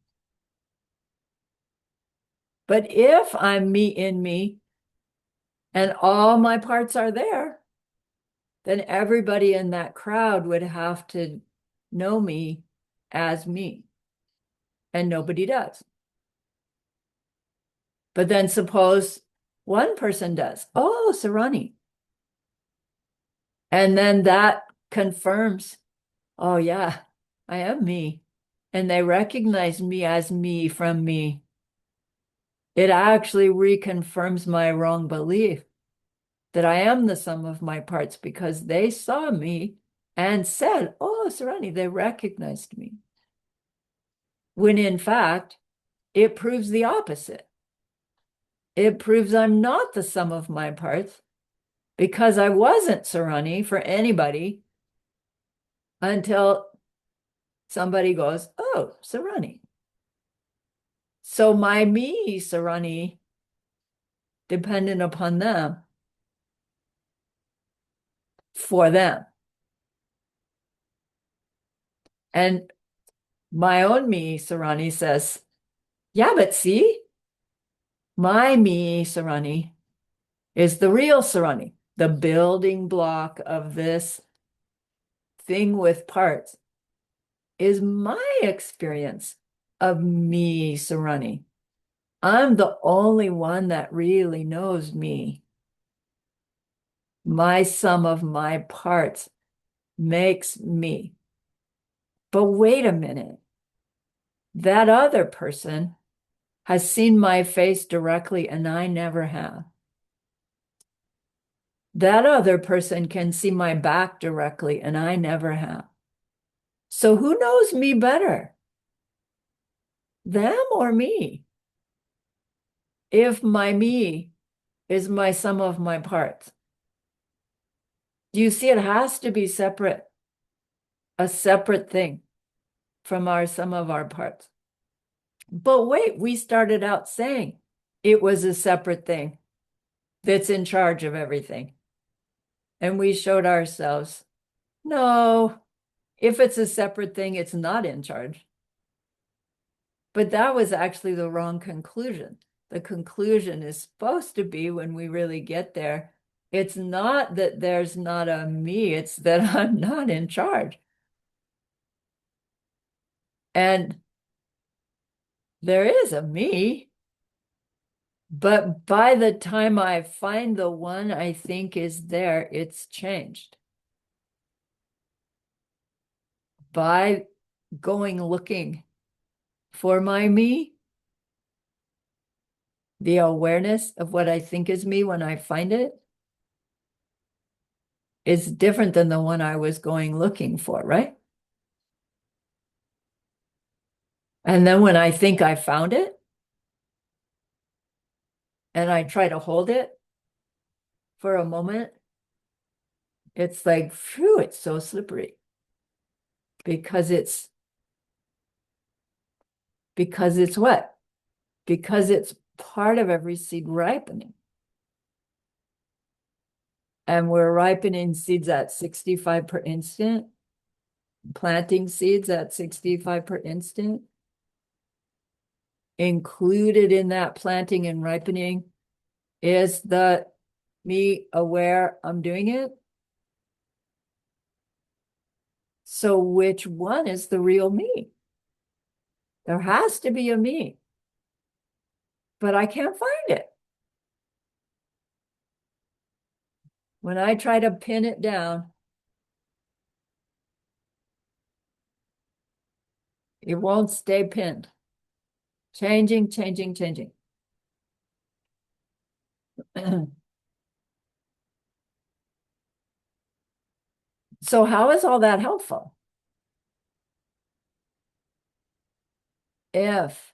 But if I'm me in me and all my parts are there, then everybody in that crowd would have to know me as me. And nobody does. But then suppose one person does. Oh, Sarani. And then that confirms, oh, yeah, I am me. And they recognize me as me from me. It actually reconfirms my wrong belief that I am the sum of my parts because they saw me and said, oh, Sarani, they recognized me. When in fact, it proves the opposite. It proves I'm not the sum of my parts because I wasn't Sarani for anybody until somebody goes, oh, Sarani. So my me, Sarani, dependent upon them, for them. And my own me, Sarani, says, yeah, but see, my me, Sarani, is the real Sarani, the building block of this thing with parts, is my experience of me, Sarani. I'm the only one that really knows me. My sum of my parts makes me. But wait a minute. That other person has seen my face directly and I never have. That other person can see my back directly and I never have. So who knows me better? Them or me? If my me is my sum of my parts. Do you see it has to be separate, a separate thing from our sum of our parts? But wait, we started out saying it was a separate thing that's in charge of everything. And we showed ourselves, no, if it's a separate thing, it's not in charge. But that was actually the wrong conclusion. The conclusion is supposed to be when we really get there, it's not that there's not a me, it's that I'm not in charge. And there is a me, but by the time I find the one I think is there, it's changed. By going looking for my me, the awareness of what I think is me when I find it is different than the one I was going looking for, right? And then when I think I found it and I try to hold it for a moment, it's like, phew, it's so slippery because it's what? Because it's part of every seed ripening. And we're ripening seeds at 65 per instant, planting seeds at 65 per instant. Included in that planting and ripening is the me aware I'm doing it. So which one is the real me? There has to be a me, but I can't find it. When I try to pin it down, it won't stay pinned. Changing, changing, changing. So how is all that helpful? If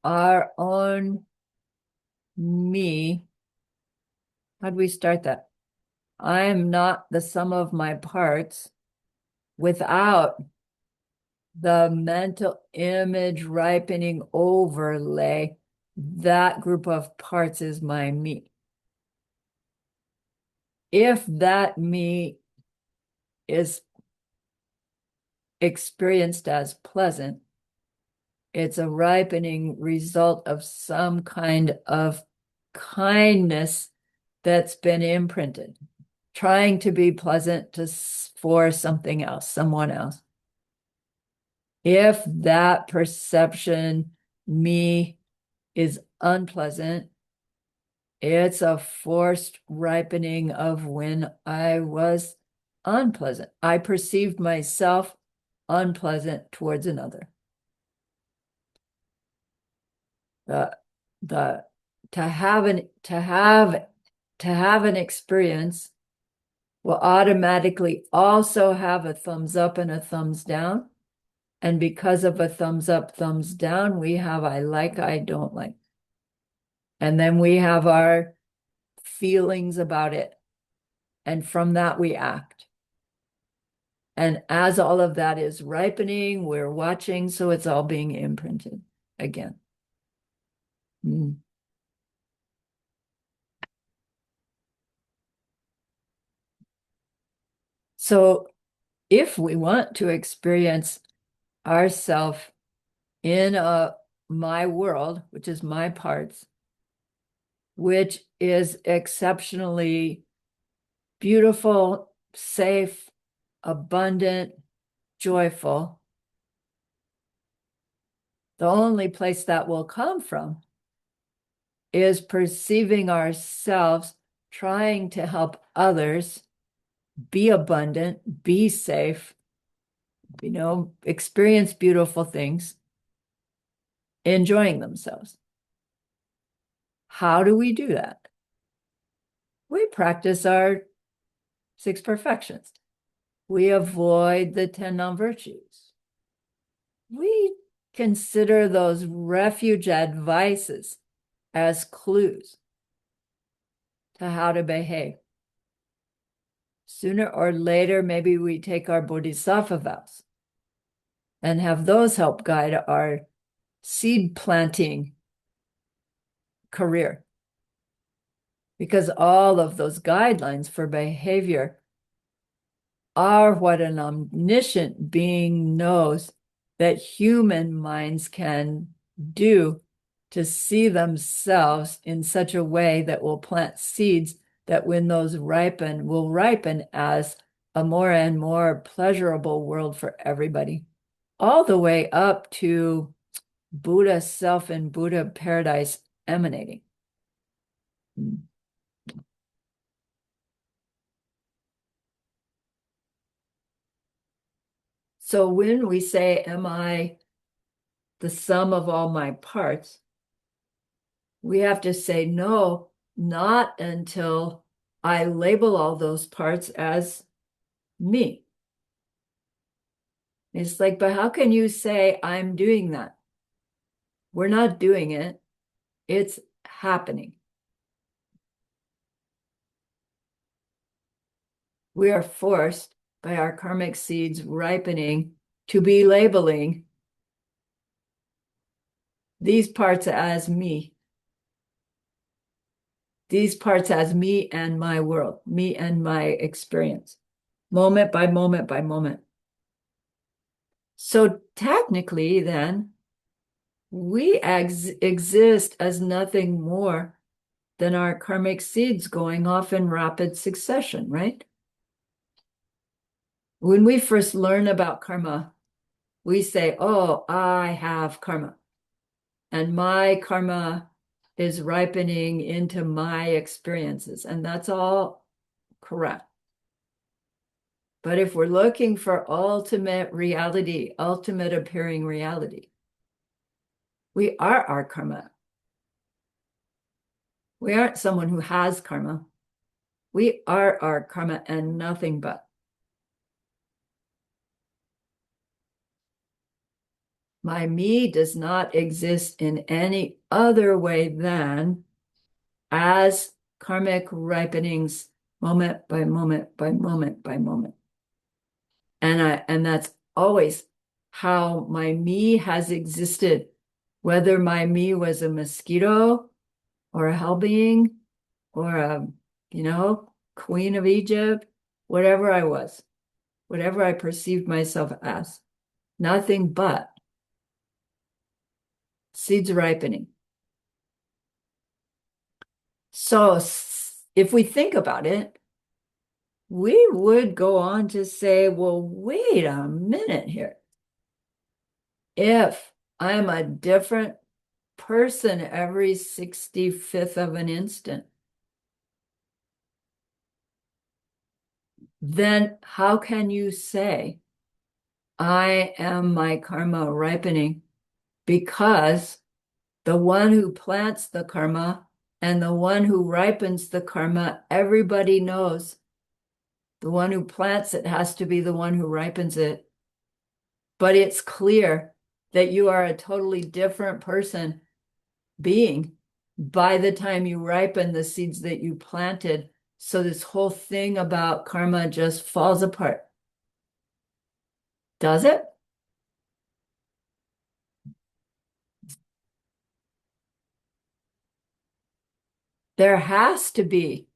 our own me, how do we start that? I am not the sum of my parts without the mental image ripening overlay. That group of parts is my me. If that me is experienced as pleasant, it's a ripening result of some kind of kindness that's been imprinted, trying to be pleasant for something else, someone else. If that perception, me, is unpleasant, it's a forced ripening of when I was unpleasant. I perceived myself unpleasant towards another. The the to have an experience will automatically also have a thumbs up and a thumbs down. And because of a thumbs up, thumbs down, we have I like, I don't like. And then we have our feelings about it. And from that, we act. And as all of that is ripening, we're watching, so it's all being imprinted again. Mm. So if we want to experience ourself in my world, which is my parts, which is exceptionally beautiful, safe, abundant, joyful, the only place that will come from is perceiving ourselves trying to help others be abundant, be safe, experience beautiful things, enjoying themselves. How do we do that? We practice our 6 perfections. We avoid the 10 non-virtues. We consider those refuge advices as clues to how to behave. Sooner or later, maybe we take our Bodhisattva vows and have those help guide our seed planting career. because all of those guidelines for behavior are what an omniscient being knows that human minds can do to see themselves in such a way that will plant seeds that when those ripen, will ripen as a more and more pleasurable world for everybody, all the way up to Buddha self and Buddha paradise emanating. So when we say, am I the sum of all my parts? We have to say, no, not until I label all those parts as me. It's like, but how can you say I'm doing that? We're not doing it. It's happening. We are forced by our karmic seeds ripening to be labeling these parts as me, these parts as me and my world, me and my experience, moment by moment by moment. So technically, then, we exist as nothing more than our karmic seeds going off in rapid succession, right? When we first learn about karma, we say, oh, I have karma, and my karma is ripening into my experiences, and that's all correct. But if we're looking for ultimate reality, ultimate appearing reality, we are our karma. We aren't someone who has karma. We are our karma and nothing but. My me does not exist in any other way than as karmic ripenings moment by moment by moment by moment. And that's always how my me has existed, whether my me was a mosquito or a hell being or a, queen of Egypt, whatever I was, whatever I perceived myself as, nothing but seeds ripening. So if we think about it, we would go on to say, well, wait a minute here. If I'm a different person every 65th of an instant, then how can you say I am my karma ripening? Because the one who plants the karma and the one who ripens the karma, everybody knows the one who plants it has to be the one who ripens it. But it's clear that you are a totally different person being by the time you ripen the seeds that you planted. So this whole thing about karma just falls apart. Does it? There has to be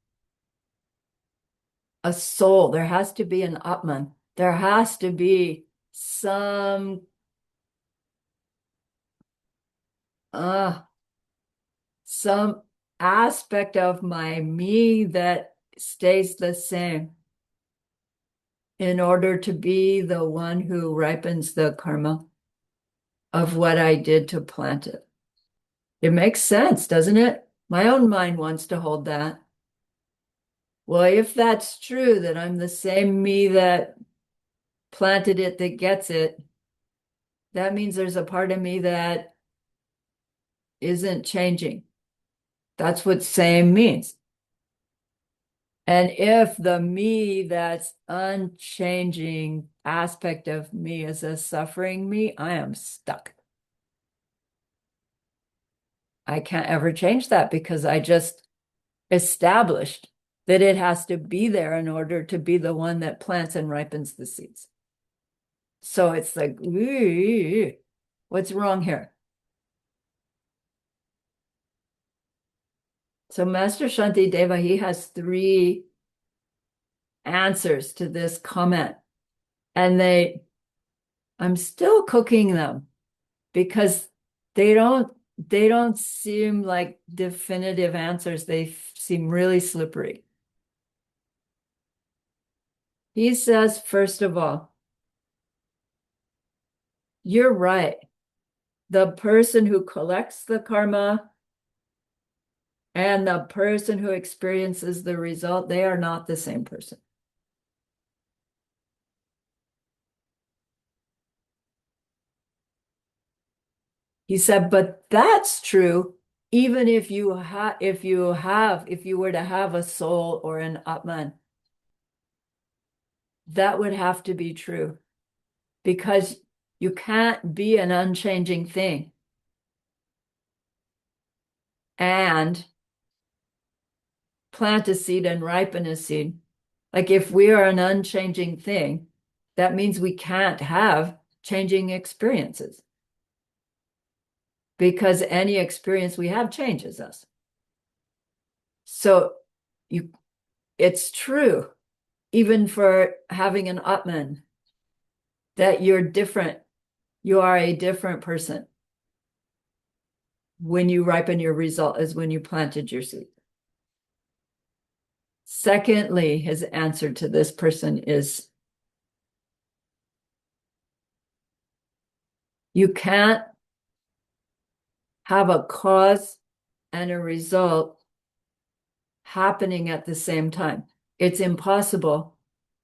a soul. There has to be an Atman. There has to be some uh some aspect of my me that stays the same in order to be the one who ripens the karma of what I did to plant it. It makes sense, doesn't it? My own mind wants to hold that. Well, if that's true, that I'm the same me that planted it that gets it, that means there's a part of me that isn't changing. That's what same means. And if the me that's unchanging aspect of me is a suffering me, I am stuck. I can't ever change that because I just established that it has to be there in order to be the one that plants and ripens the seeds. So it's like, what's wrong here? So Master Shantideva, he has three answers to this comment. And I'm still cooking them because they don't seem like definitive answers. They seem really slippery. He says, first of all, you're right. The person who collects the karma and the person who experiences the result, they are not the same person. He said, but that's true even if you were to have a soul or an Atman, that would have to be true because you can't be an unchanging thing and plant a seed and ripen a seed. Like if we are an unchanging thing, that means we can't have changing experiences because any experience we have changes us. So you, it's true, even for having an Atman, that you're different. You are a different person when you ripen your result as when you planted your seed. Secondly, his answer to this person is you can't have a cause and a result happening at the same time. It's impossible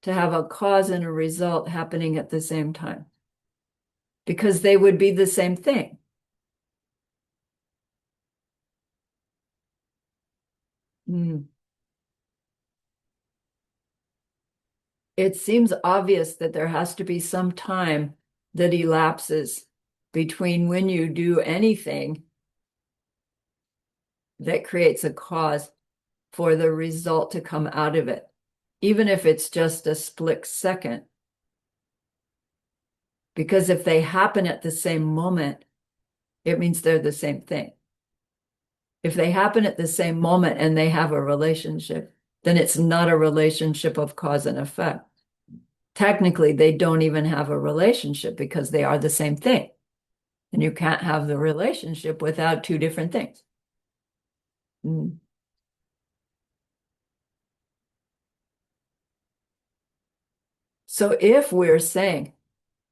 to have a cause and a result happening at the same time because they would be the same thing. It seems obvious that there has to be some time that elapses between when you do anything that creates a cause for the result to come out of it, even if it's just a split second. Because if they happen at the same moment, it means they're the same thing. If they happen at the same moment and they have a relationship, then it's not a relationship of cause and effect. Technically, they don't even have a relationship because they are the same thing. And you can't have the relationship without two different things. Mm. So if we're saying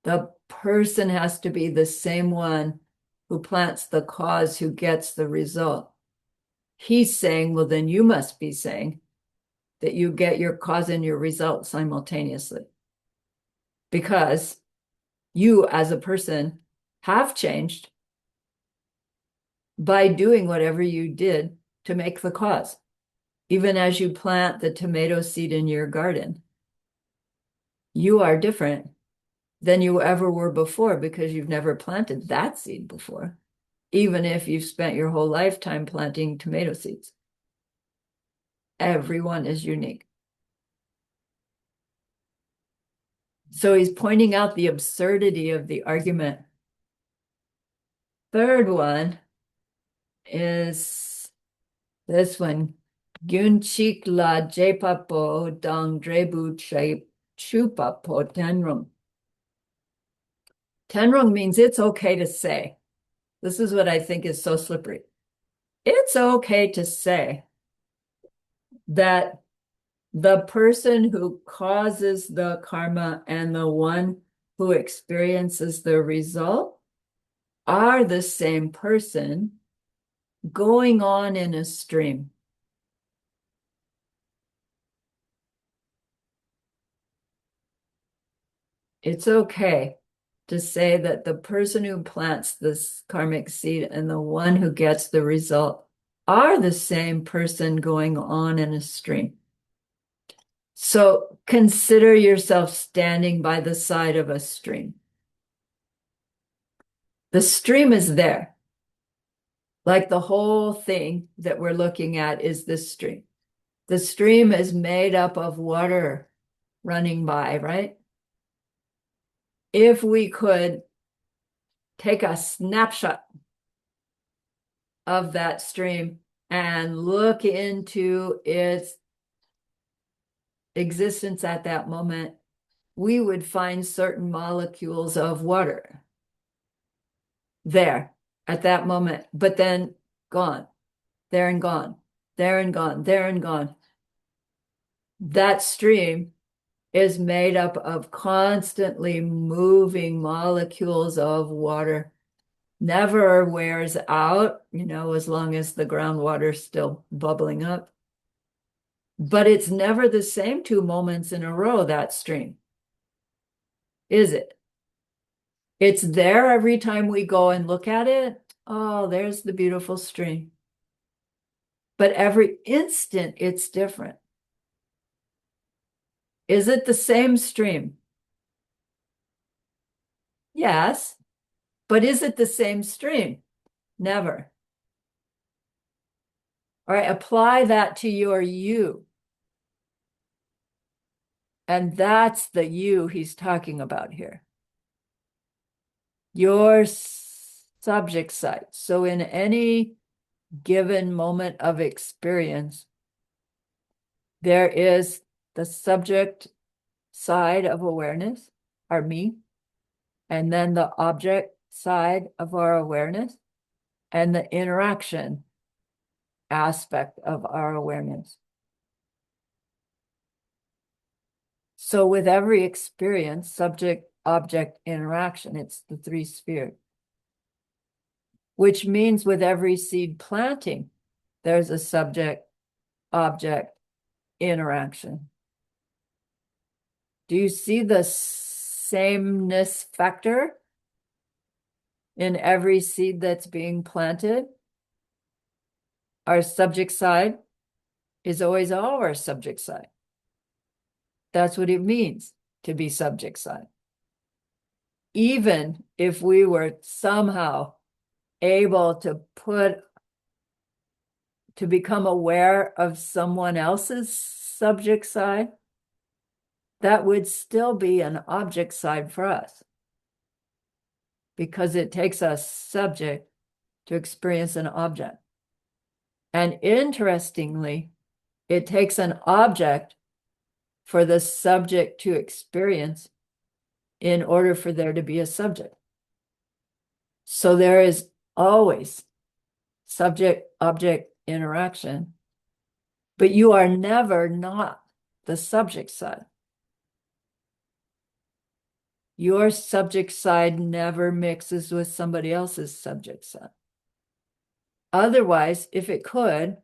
the person has to be the same one who plants the cause, who gets the result, he's saying, well, then you must be saying that you get your cause and your result simultaneously. Because you as a person have changed by doing whatever you did to make the cause. Even as you plant the tomato seed in your garden, you are different than you ever were before because you've never planted that seed before, even if you've spent your whole lifetime planting tomato seeds. Everyone is unique. So he's pointing out the absurdity of the argument. Third one is this one. Gyunchik la jepapo dang drebu chupapo tenrung. Tenrung means it's okay to say. This is what I think is so slippery. It's okay to say that the person who causes the karma and the one who experiences the result are the same person going on in a stream. It's okay to say that the person who plants this karmic seed and the one who gets the result are the same person going on in a stream. So consider yourself standing by the side of a stream. The stream is there. Like the whole thing that we're looking at is this stream. The stream is made up of water running by, right? If we could take a snapshot of that stream and look into its existence at that moment, we would find certain molecules of water there at that moment, but then gone, there and gone, there and gone, there and gone. That stream is made up of constantly moving molecules of water, never wears out, as long as the groundwater's still bubbling up. But it's never the same 2 moments in a row, that stream, is it? It's there every time we go and look at it. Oh, there's the beautiful stream. But every instant it's different. Is it the same stream? Yes. But is it the same stream? Never. All right, apply that to your you. And that's the you he's talking about here. Your subject side. So in any given moment of experience, there is the subject side of awareness, our me, and then the object side of our awareness, and the interaction aspect of our awareness. So with every experience, subject, object, interaction, it's the 3 spheres, which means with every seed planting, there's a subject, object, interaction. Do you see the sameness factor in every seed that's being planted? Our subject side is always our subject side. That's what it means to be subject side. Even if we were somehow able to become aware of someone else's subject side, that would still be an object side for us, because it takes a subject to experience an object. And interestingly, it takes an object for the subject to experience in order for there to be a subject. So there is always subject-object interaction, but you are never not the subject side. Your subject side never mixes with somebody else's subject side. Otherwise, if it could,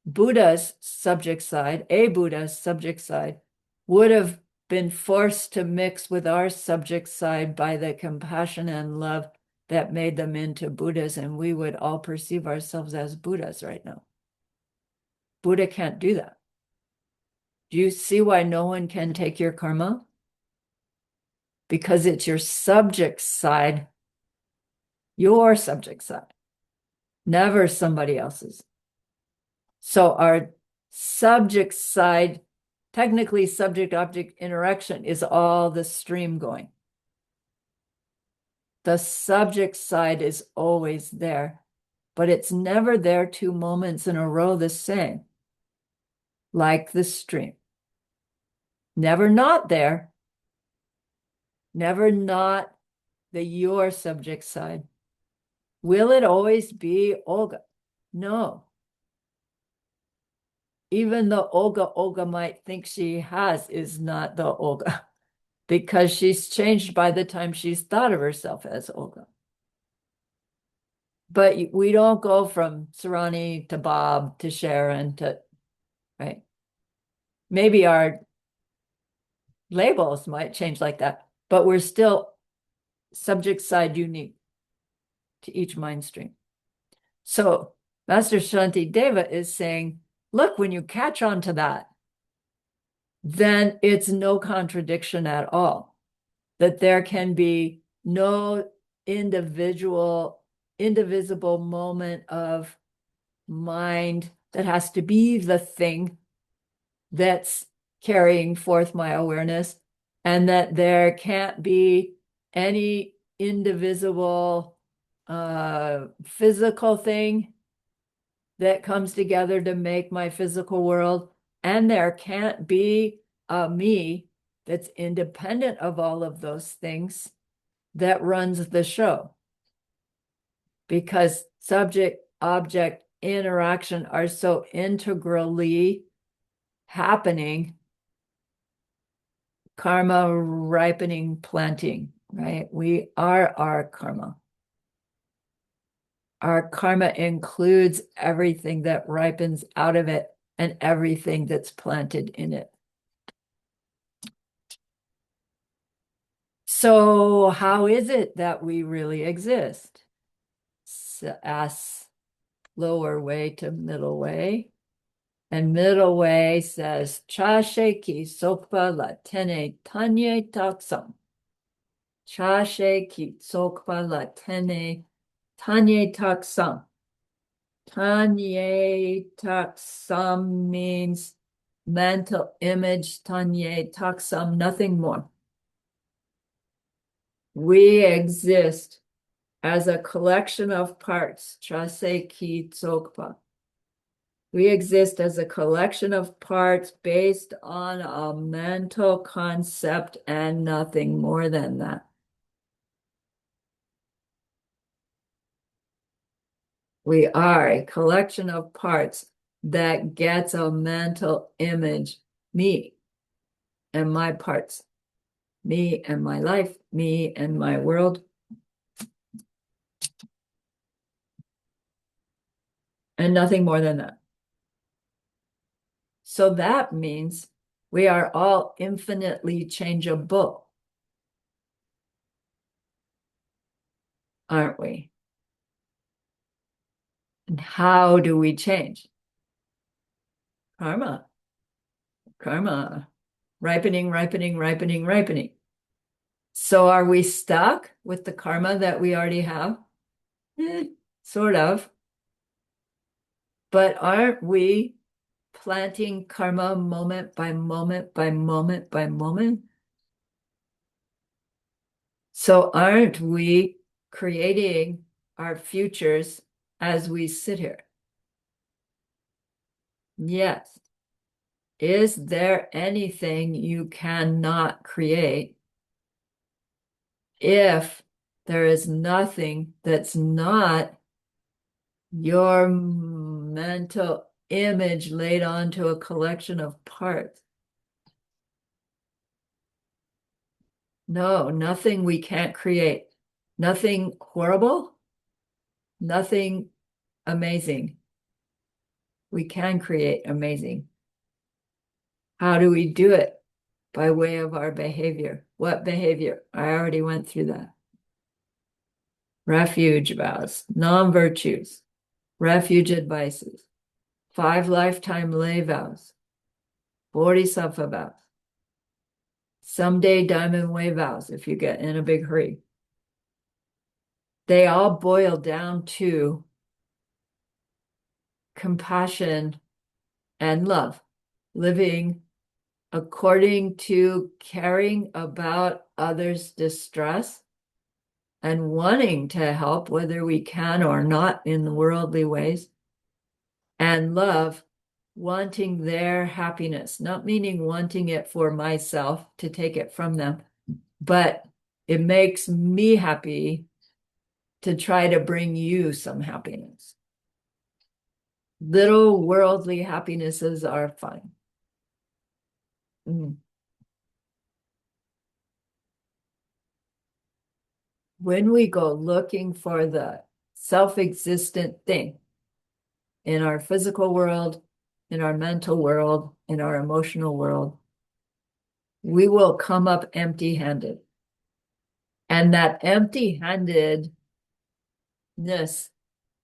Buddha's subject side, a Buddha's subject side, would have been forced to mix with our subject side by the compassion and love that made them into Buddhas, and we would all perceive ourselves as Buddhas right now. Buddha can't do that. Do you see why no one can take your karma? Because it's your subject side, never somebody else's. So our subject side, technically subject-object interaction, is all the stream going. The subject side is always there, but it's never there 2 moments in a row the same, like the stream. Never not there, never not your subject side. Will it always be Olga? No. Even the Olga might think she has is not the Olga, because she's changed by the time she's thought of herself as Olga. But we don't go from Sarani to Bob to Sharon to, right? Maybe our labels might change like that, but we're still subject side unique to each mind stream. So Master Shantideva is saying, look, when you catch on to that, then it's no contradiction at all, that there can be no indivisible moment of mind that has to be the thing that's carrying forth my awareness, and that there can't be any indivisible physical thing that comes together to make my physical world. And there can't be a me that's independent of all of those things that runs the show, because subject object interaction are so integrally happening. Karma, ripening, planting, right? We are our karma. Our karma includes everything that ripens out of it and everything that's planted in it. So how is it that we really exist? Ask lower way to middle way. And middle way says, Cha sheki sokpa la tene tanye taksam. Cha sheki sokpa la tene tanye taksam. Tanye taksam means mental image. Tanye taksam, nothing more. We exist as a collection of parts. Chase ki tsokpa. We exist as a collection of parts based on a mental concept and nothing more than that. We are a collection of parts that gets a mental image, me and my parts, me and my life, me and my world. And nothing more than that. So that means we are all infinitely changeable, aren't we? And how do we change? Karma, karma, ripening, ripening, ripening, ripening. So are we stuck with the karma that we already have? Sort of. But aren't we planting karma moment by moment by moment by moment? So aren't we creating our futures as we sit here? Yes. Is there anything you cannot create if there is nothing that's not your mental image laid onto a collection of parts? No, nothing we can't create. Nothing horrible, nothing amazing. We can create amazing. How do we do it? By way of our behavior. What behavior? I already went through that. Refuge vows, non-virtues, refuge advices, 5 lifetime lay vows, Bodhisattva vows, someday diamond way vows if you get in a big hurry. They all boil down to compassion and love, living according to caring about others' distress and wanting to help, whether we can or not in the worldly ways, and love, wanting their happiness, not meaning wanting it for myself to take it from them, but it makes me happy to try to bring you some happiness. Little worldly happinesses are fine. When we go looking for the self-existent thing in our physical world, in our mental world, in our emotional world, we will come up empty-handed. And that empty-handedness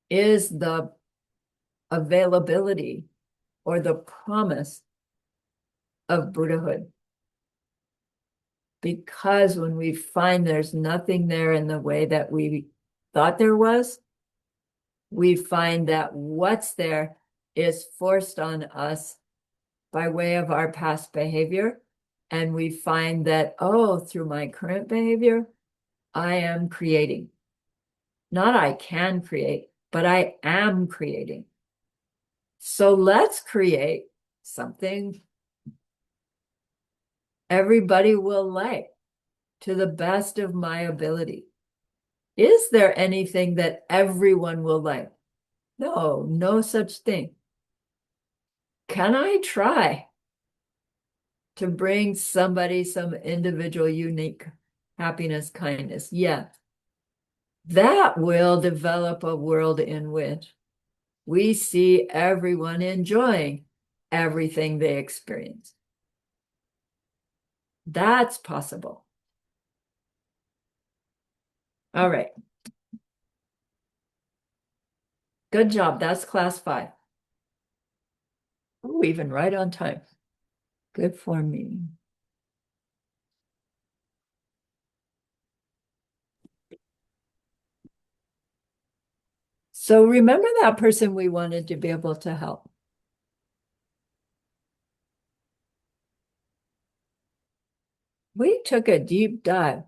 is the availability or the promise of Buddhahood. Because when we find there's nothing there in the way that we thought there was, we find that what's there is forced on us by way of our past behavior. And we find that, oh, through my current behavior, I am creating. Not I can create, but I am creating. So let's create something everybody will like to the best of my ability. Is there anything that everyone will like? No, no such thing. Can I try to bring somebody some individual, unique happiness, kindness? Yeah, that will develop a world in which we see everyone enjoying everything they experience. That's possible. All right. Good job. That's class 5. Oh, even right on time. Good for me. So remember that person we wanted to be able to help. We took a deep dive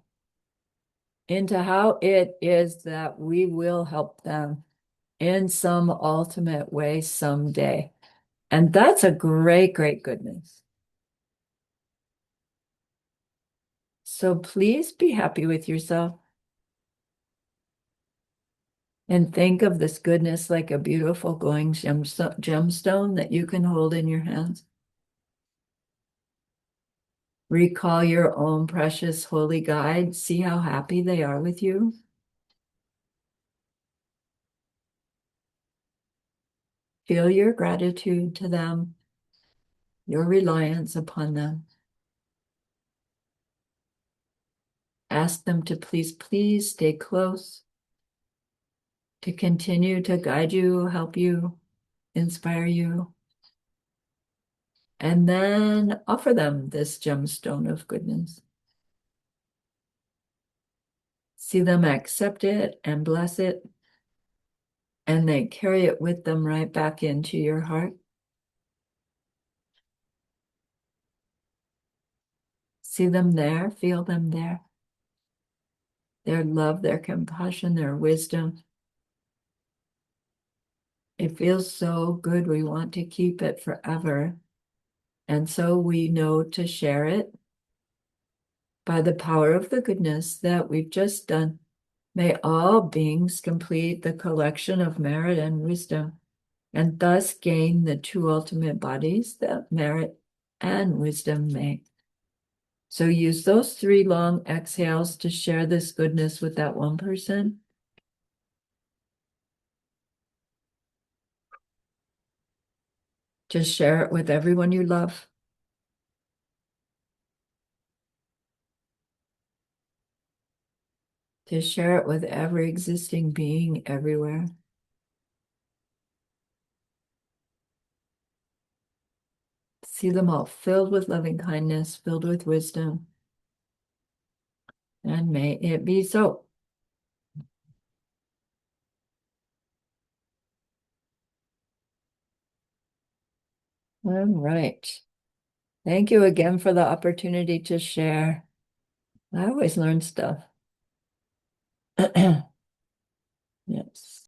into how it is that we will help them in some ultimate way someday. And that's a great, great goodness. So please be happy with yourself and think of this goodness like a beautiful glowing gemstone that you can hold in your hands. Recall your own precious holy guide. See how happy they are with you. Feel your gratitude to them, your reliance upon them. Ask them to please, please stay close, to continue to guide you, help you, inspire you, and then offer them this gemstone of goodness. See them accept it and bless it, and they carry it with them right back into your heart. See them there, feel them there, their love, their compassion, their wisdom. It feels so good. We want to keep it forever. And so we know to share it by the power of the goodness that we've just done. May all beings complete the collection of merit and wisdom, and thus gain the two ultimate bodies that merit and wisdom make. So use those 3 long exhales to share this goodness with that one person. Just share it with everyone you love. To share it with every existing being everywhere. See them all filled with loving kindness, filled with wisdom, and may it be so. All right. Thank you again for the opportunity to share. I always learn stuff. Yes.